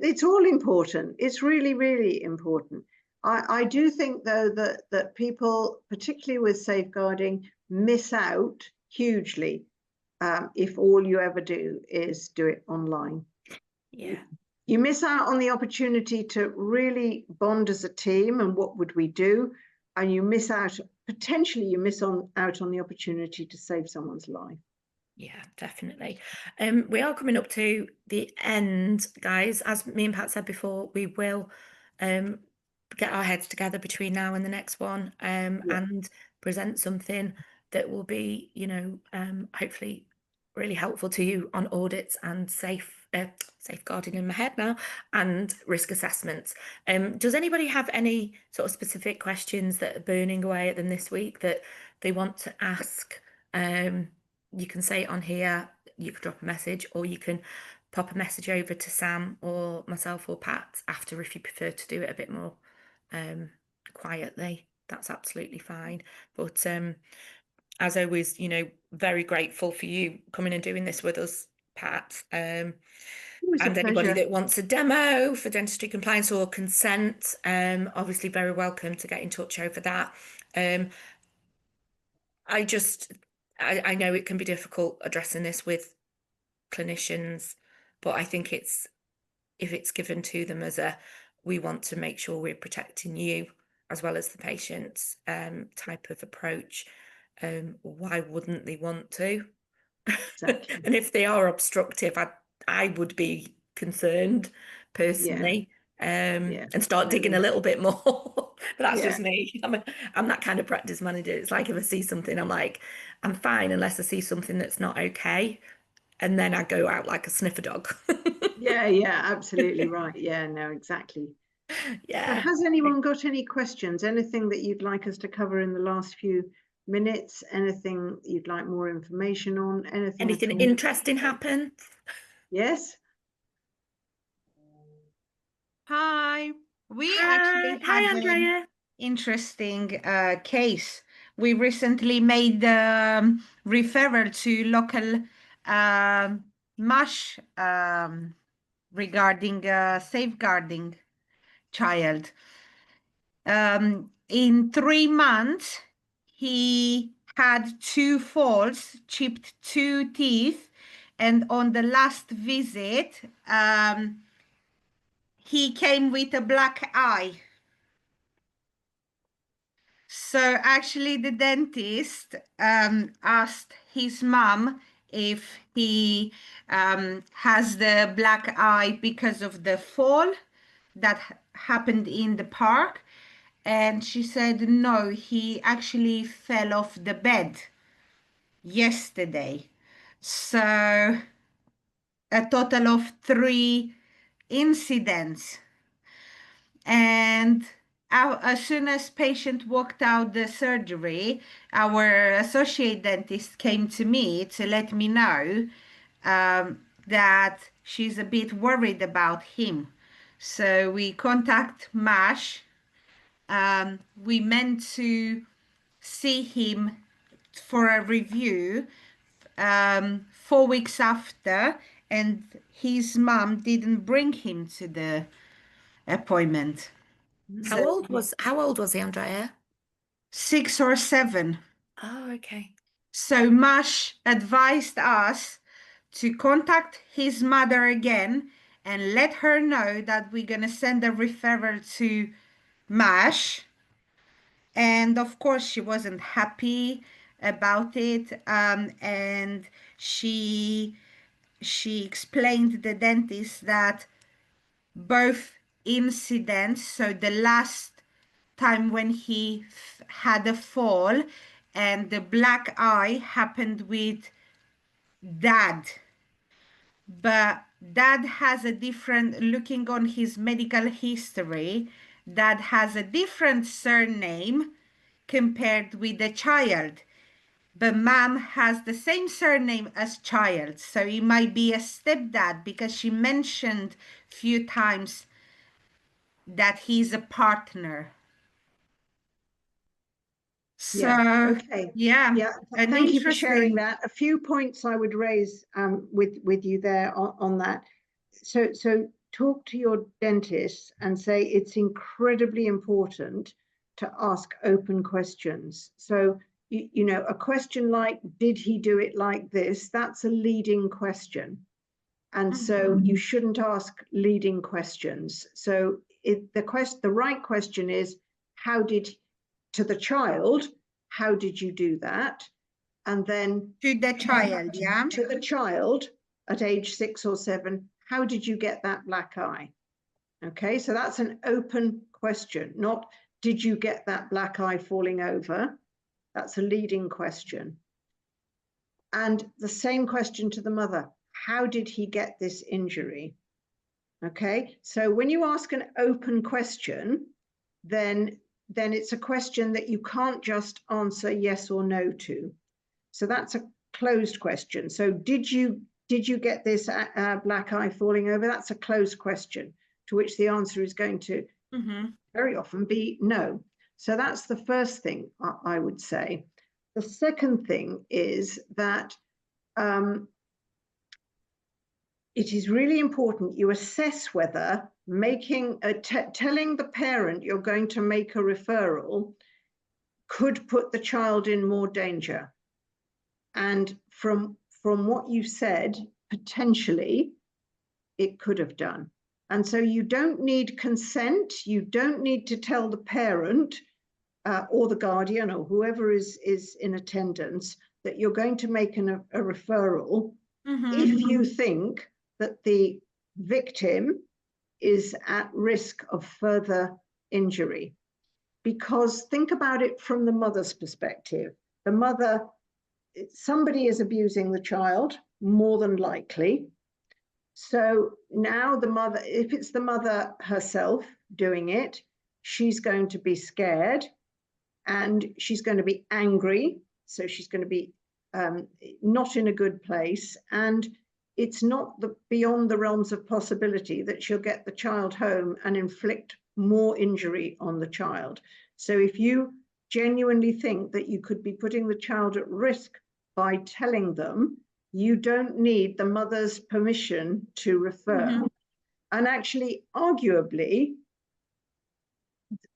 It's all important. It's really, really important. I do think, though, that people, particularly with safeguarding, miss out hugely if all you ever do is do it online. Yeah. You miss out on the opportunity to really bond as a team and what would we do, and you miss out, potentially you miss out on the opportunity to save someone's life. Yeah, definitely. We are coming up to the end, guys. As me and Pat said before, we will get our heads together between now and the next one, and present something that will be, hopefully really helpful to you on audits and safeguarding in my head now, and risk assessments. Does anybody have any sort of specific questions that are burning away at them this week that they want to ask? You can say it on here, you could drop a message, or you can pop a message over to Sam or myself or Pat after, if you prefer to do it a bit more quietly. That's absolutely fine. But as always, very grateful for you coming and doing this with us, Pat. And anybody that wants a demo for dentistry compliance or consent, obviously very welcome to get in touch over that. I know it can be difficult addressing this with clinicians, but I think if it's given to them as we want to make sure we're protecting you as well as the patients type of approach, why wouldn't they want to? Exactly. And if they are obstructive, I would be concerned personally, and start digging a little bit more. But that's just me. I'm that kind of practice manager. It's like, if I see something, I'm like, I'm fine unless I see something that's not okay, and then I go out like a sniffer dog. Absolutely right. No, exactly. Yeah. So has anyone got any questions? Anything that you'd like us to cover in the last few minutes? Anything you'd like more information on? Anything at Anything all? interesting happen? Yes. Hi. We Hi, actually hi, had an Andrea. interesting case. We recently made the referral to local MASH regarding safeguarding child. In 3 months, he had 2 falls, chipped 2 teeth, and on the last visit, he came with a black eye. So actually, the dentist asked his mom if he has the black eye because of the fall that happened in the park. And she said, no, he actually fell off the bed yesterday. So a total of 3 incidents. And as soon as patient walked out the surgery, our associate dentist came to me to let me know that she's a bit worried about him. So we contact MASH. We meant to see him for a review 4 weeks after, and his mum didn't bring him to the appointment. How old was he, Andrea? 6 or 7. Oh, okay. So Mash advised us to contact his mother again and let her know that we're going to send a referral to Mash. And of course, she wasn't happy about it. And she explained to the dentist that both incidents, so the last time when he had a fall and the black eye happened with dad, but dad has a different, looking on his medical history, dad has a different surname compared with the child, but mom has the same surname as child, so it might be a stepdad because she mentioned few times that he's a partner. So Yeah. Okay. yeah, Yeah. an Thank you for sharing interesting. that. A few points I would raise with you there on that. So talk to your dentist and say it's incredibly important to ask open questions. So you know, a question like, did he do it like this? That's a leading question. And so you shouldn't ask leading questions. So the right question is, how did, to the child, how did you do that? And then To the child, yeah. to the child at age 6 or 7, how did you get that black eye? Okay, so that's an open question, not did you get that black eye falling over? That's a leading question. And the same question to the mother, how did he get this injury? Okay, so when you ask an open question, then it's a question that you can't just answer yes or no to. So that's a closed question. So did you get this black eye falling over? That's a closed question to which the answer is going to very often be no. So that's the first thing I would say. The second thing is that it is really important you assess whether telling the parent you're going to make a referral could put the child in more danger. And from what you said, potentially it could have done. And so you don't need consent. You don't need to tell the parent or the guardian or whoever is in attendance that you're going to make a referral if you think that the victim is at risk of further injury. Because think about it from the mother's perspective. The mother, somebody is abusing the child, more than likely. So now the mother, if it's the mother herself doing it, she's going to be scared. and she's going to be angry. So she's going to be not in a good place. And it's not beyond the realms of possibility that she'll get the child home and inflict more injury on the child. So if you genuinely think that you could be putting the child at risk by telling them, you don't need the mother's permission to refer. And actually, arguably,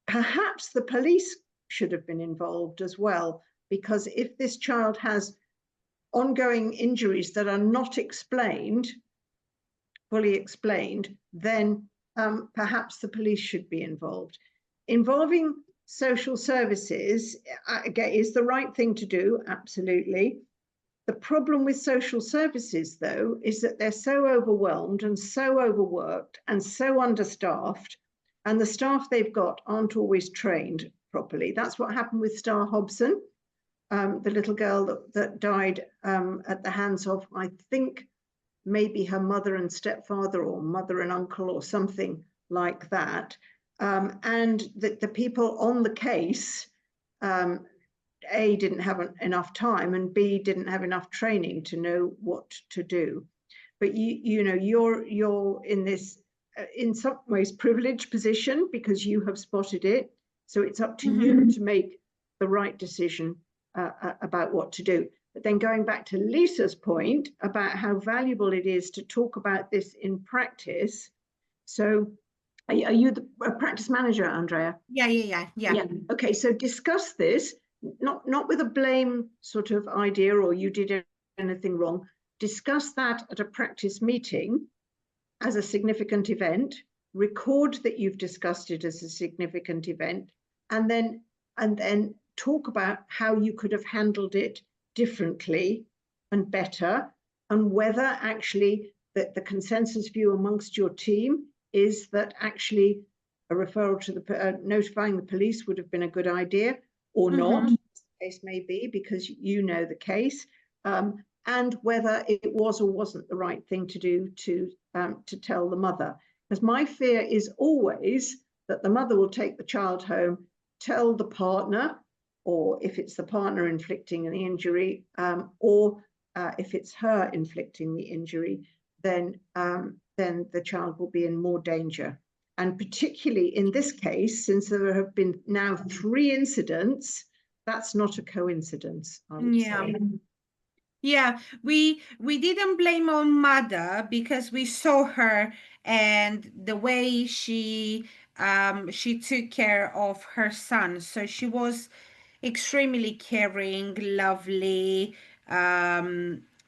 perhaps the police should have been involved as well, because if this child has ongoing injuries that are not fully explained, then perhaps the police should be involved. Involving social services is the right thing to do, absolutely. The problem with social services, though, is that they're so overwhelmed and so overworked and so understaffed, and the staff they've got aren't always trained properly. That's what happened with Star Hobson, the little girl that died at the hands of, I think, maybe her mother and stepfather, or mother and uncle, or something like that. And the people on the case, A, didn't have enough time, and B, didn't have enough training to know what to do. But you're in this, in some ways, privileged position because you have spotted it. So it's up to you to make the right decision about what to do. But then going back to Lisa's point about how valuable it is to talk about this in practice. So are you a practice manager, Andrea? Yeah. Okay, so discuss this, not with a blame sort of idea, or you did anything wrong. Discuss that at a practice meeting as a significant event, record that you've discussed it as a significant event, and then talk about how you could have handled it differently and better, and whether actually the consensus view amongst your team is that actually a referral to the notifying the police would have been a good idea, or not, as the case may be, because you know the case, and whether it was or wasn't the right thing to do to tell the mother. Because my fear is always that the mother will take the child home, tell the partner, or if it's the partner inflicting the injury, or if it's her inflicting the injury, then the child will be in more danger. And particularly in this case, since there have been now 3 incidents, that's not a coincidence, I would say. Yeah, we didn't blame on mother because we saw her and the way she took care of her son. So she was extremely caring, lovely.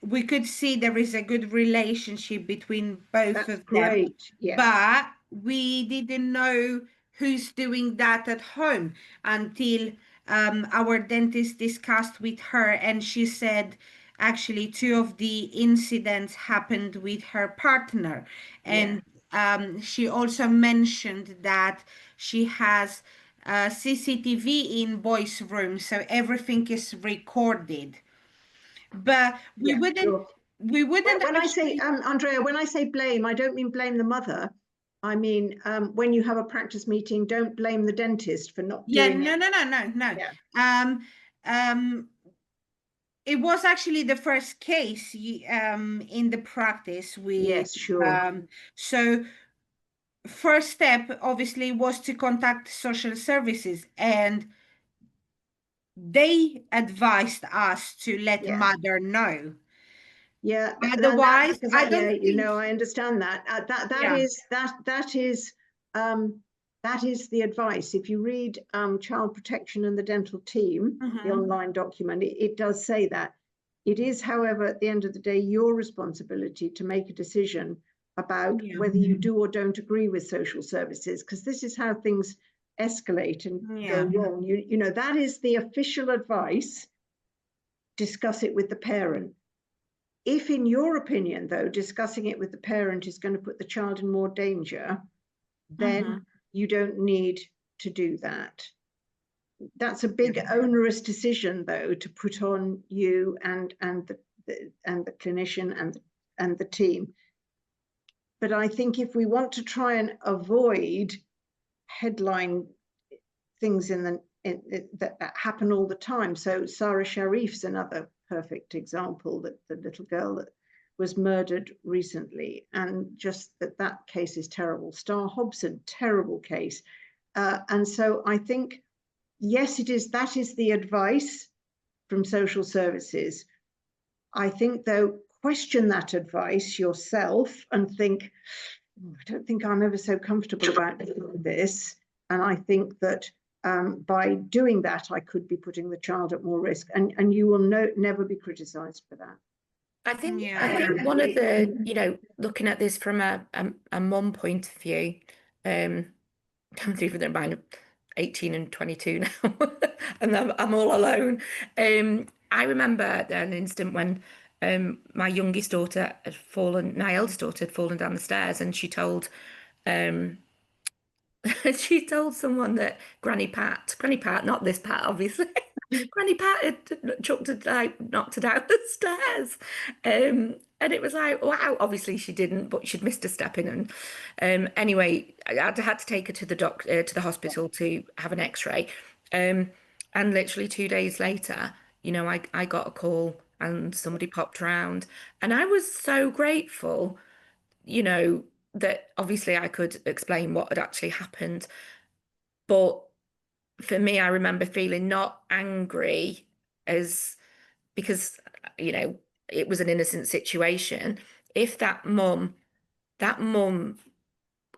We could see there is a good relationship between both That's of them, great. Yeah. but we didn't know who's doing that at home until our dentist discussed with her, and she said actually 2 of the incidents happened with her partner. And she also mentioned that she has CCTV in boys' room, so everything is recorded. But we wouldn't When I say, actually. Andrea, when I say blame, I don't mean blame the mother. I mean, when you have a practice meeting, don't blame the dentist for not doing it. No. Yeah. It was actually the first case in the practice with. Yes, sure. So first step obviously was to contact social services, and they advised us to let mother know. Yeah, Otherwise, I don't think. I understand that. That is the advice. If you read Child Protection and the Dental Team, the online document, it does say that. It is, however, at the end of the day, your responsibility to make a decision about whether you do or don't agree with social services, because this is how things escalate and go wrong. You know, that is the official advice. Discuss it with the parent. If, in your opinion, though, discussing it with the parent is going to put the child in more danger, then you don't need to do that. That's a big onerous decision, though, to put on you and the clinician and the team. But I think if we want to try and avoid headline things in that happen all the time. So Sarah Sharif's another perfect example, that the little girl that was murdered recently, and just that case is terrible. Star Hobson, terrible case. And so I think, yes, that is the advice from social services. I think, though, question that advice yourself and think, I don't think I'm ever so comfortable about this. And I think that by doing that, I could be putting the child at more risk, and you will never be criticized for that. I think one of the, looking at this from a mum point of view, I'm even though mine are 18 and 22 now, and I'm all alone. I remember an instant when my youngest daughter had fallen, my eldest daughter had fallen down the stairs, and she told she told someone that Granny Pat, not this Pat, obviously, Granny Pat had chucked her, knocked her down the stairs. And it was like, wow, obviously she didn't, but she'd missed a step in. And anyway, I had to take her to the hospital to have an X-ray. And literally 2 days later, I got a call and somebody popped around, and I was so grateful, that obviously I could explain what had actually happened. But for me, I remember feeling not angry as because, it was an innocent situation. If that mum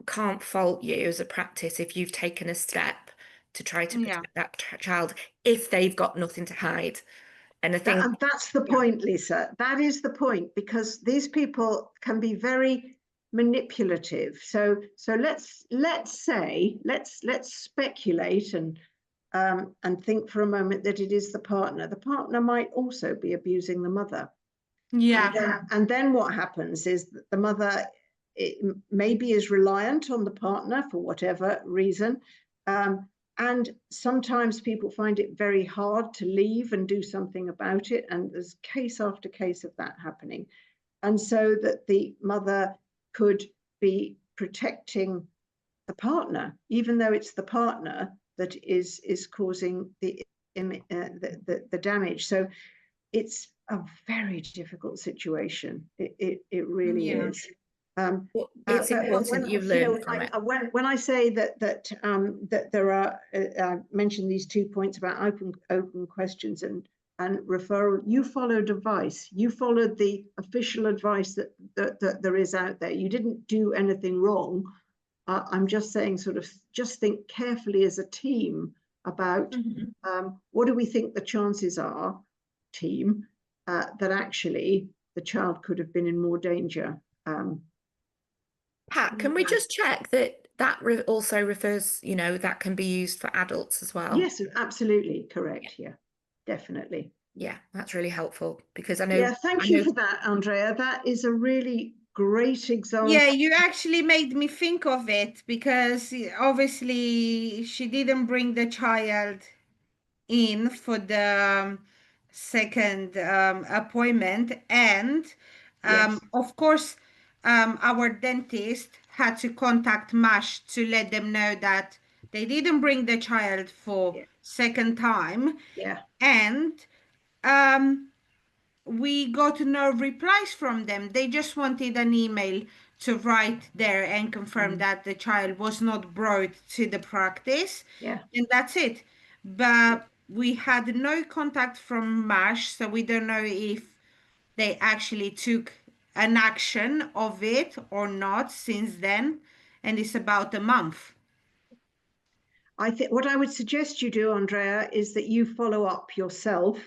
can't fault you as a practice if you've taken a step to try to protect that child if they've got nothing to hide. And I think that's the point, Lisa. That is the point, because these people can be very manipulative. So let's speculate and think for a moment that it is the partner. The partner might also be abusing the mother. And then what happens is that the mother maybe is reliant on the partner for whatever reason. And sometimes people find it very hard to leave and do something about it. And there's case after case of that happening. And so that the mother could be protecting the partner, even though it's the partner that is causing the damage. So it's a very difficult situation. It really is. it's important you've learned from it. When I say that there are, I mentioned these 2 points about open questions and referral. You followed advice. You followed the official advice that there is out there. You didn't do anything wrong. I'm just saying, just think carefully as a team about what do we think the chances are, team, that actually the child could have been in more danger. Pat, can we just check that also refers, that can be used for adults as well? Yes, absolutely correct. Yeah, definitely. Yeah, that's really helpful, because I know. Yeah, thank you for that, Andrea. That is a really great example. Yeah, you actually made me think of it, because obviously she didn't bring the child in for the second appointment, and Yes. of course our dentist had to contact MASH to let them know that they didn't bring the child for second time. Yeah. And we got no replies from them. They just wanted an email to write there and confirm that the child was not brought to the practice. Yeah. And that's it. But we had no contact from MASH, so we don't know if they actually took an action of it or not since then. And it's about a month. I think what I would suggest you do, Andrea, is that you follow up yourself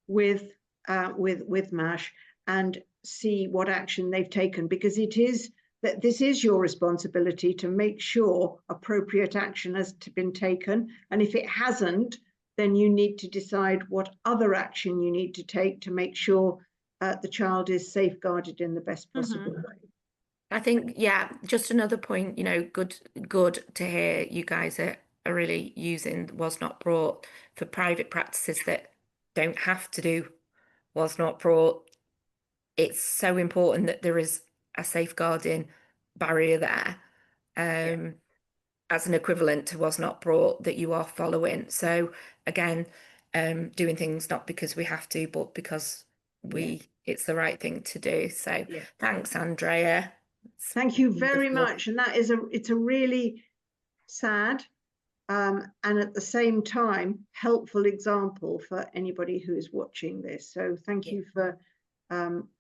with MASH and see what action they've taken, because this is your responsibility to make sure appropriate action has been taken. And if it hasn't, then you need to decide what other action you need to take to make sure the child is safeguarded in the best possible way. I think, yeah, just another point, good to hear you guys are really using was not brought for private practices that don't have to do was not brought. It's so important that there is a safeguarding barrier there. as an equivalent to was not brought that you are following. So again, doing things not because we have to, but because it's the right thing to do. So thanks, Andrea. Thank you very Wonderful. much. And that is it's a really sad and at the same time helpful example for anybody who is watching this. So thank you for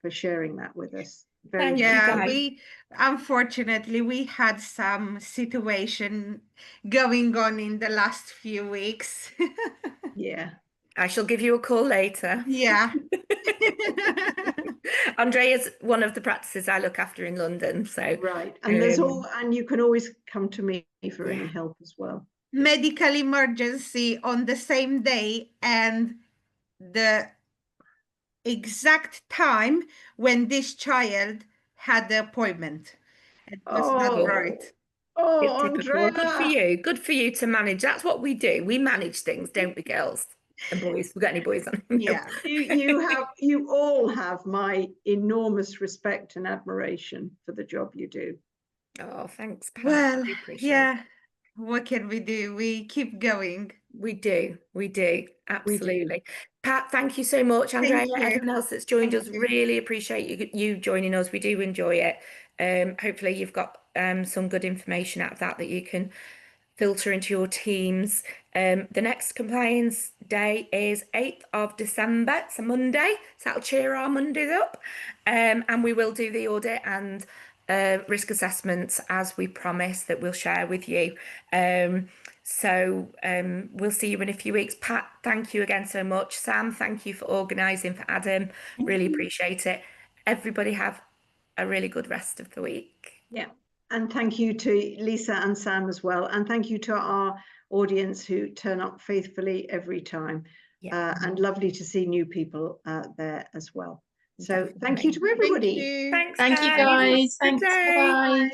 sharing that with us. Thank you, Yeah, guys. we unfortunately we had some situation going on in the last few weeks. Yeah. I shall give you a call later. Yeah. Andrea's one of the practices I look after in London. So Right. And there's and you can always come to me for any help as well. Medical emergency on the same day and the exact time when this child had the appointment. It was not right. Oh, it's typical. Andrea. Good for you. Good for you to manage. That's what we do. We manage things, don't we, girls and boys? We got any boys on? Yeah. You all have my enormous respect and admiration for the job you do. Oh, thanks, Pat. Well, I appreciate yeah. What can we do? We keep going. We do. Absolutely. Pat, thank you so much. Andrea, Thank you. everyone else that's joined Thank us, you. really appreciate you joining us. We do enjoy it. Hopefully you've got some good information out of that you can filter into your teams. The next compliance day is 8th of December. It's a Monday, so that'll cheer our Mondays up. And we will do the audit and risk assessments as we promised that we'll share with you. So we'll see you in a few weeks. Pat, thank you again so much. Sam, thank you for organising for Adam. Really appreciate it. Everybody have a really good rest of the week. Yeah. And thank you to Lisa and Sam as well. And thank you to our audience who turn up faithfully every time. And lovely to see new people there as well. So thank you to everybody. Thanks, Thank you, guys. Thanks. Bye.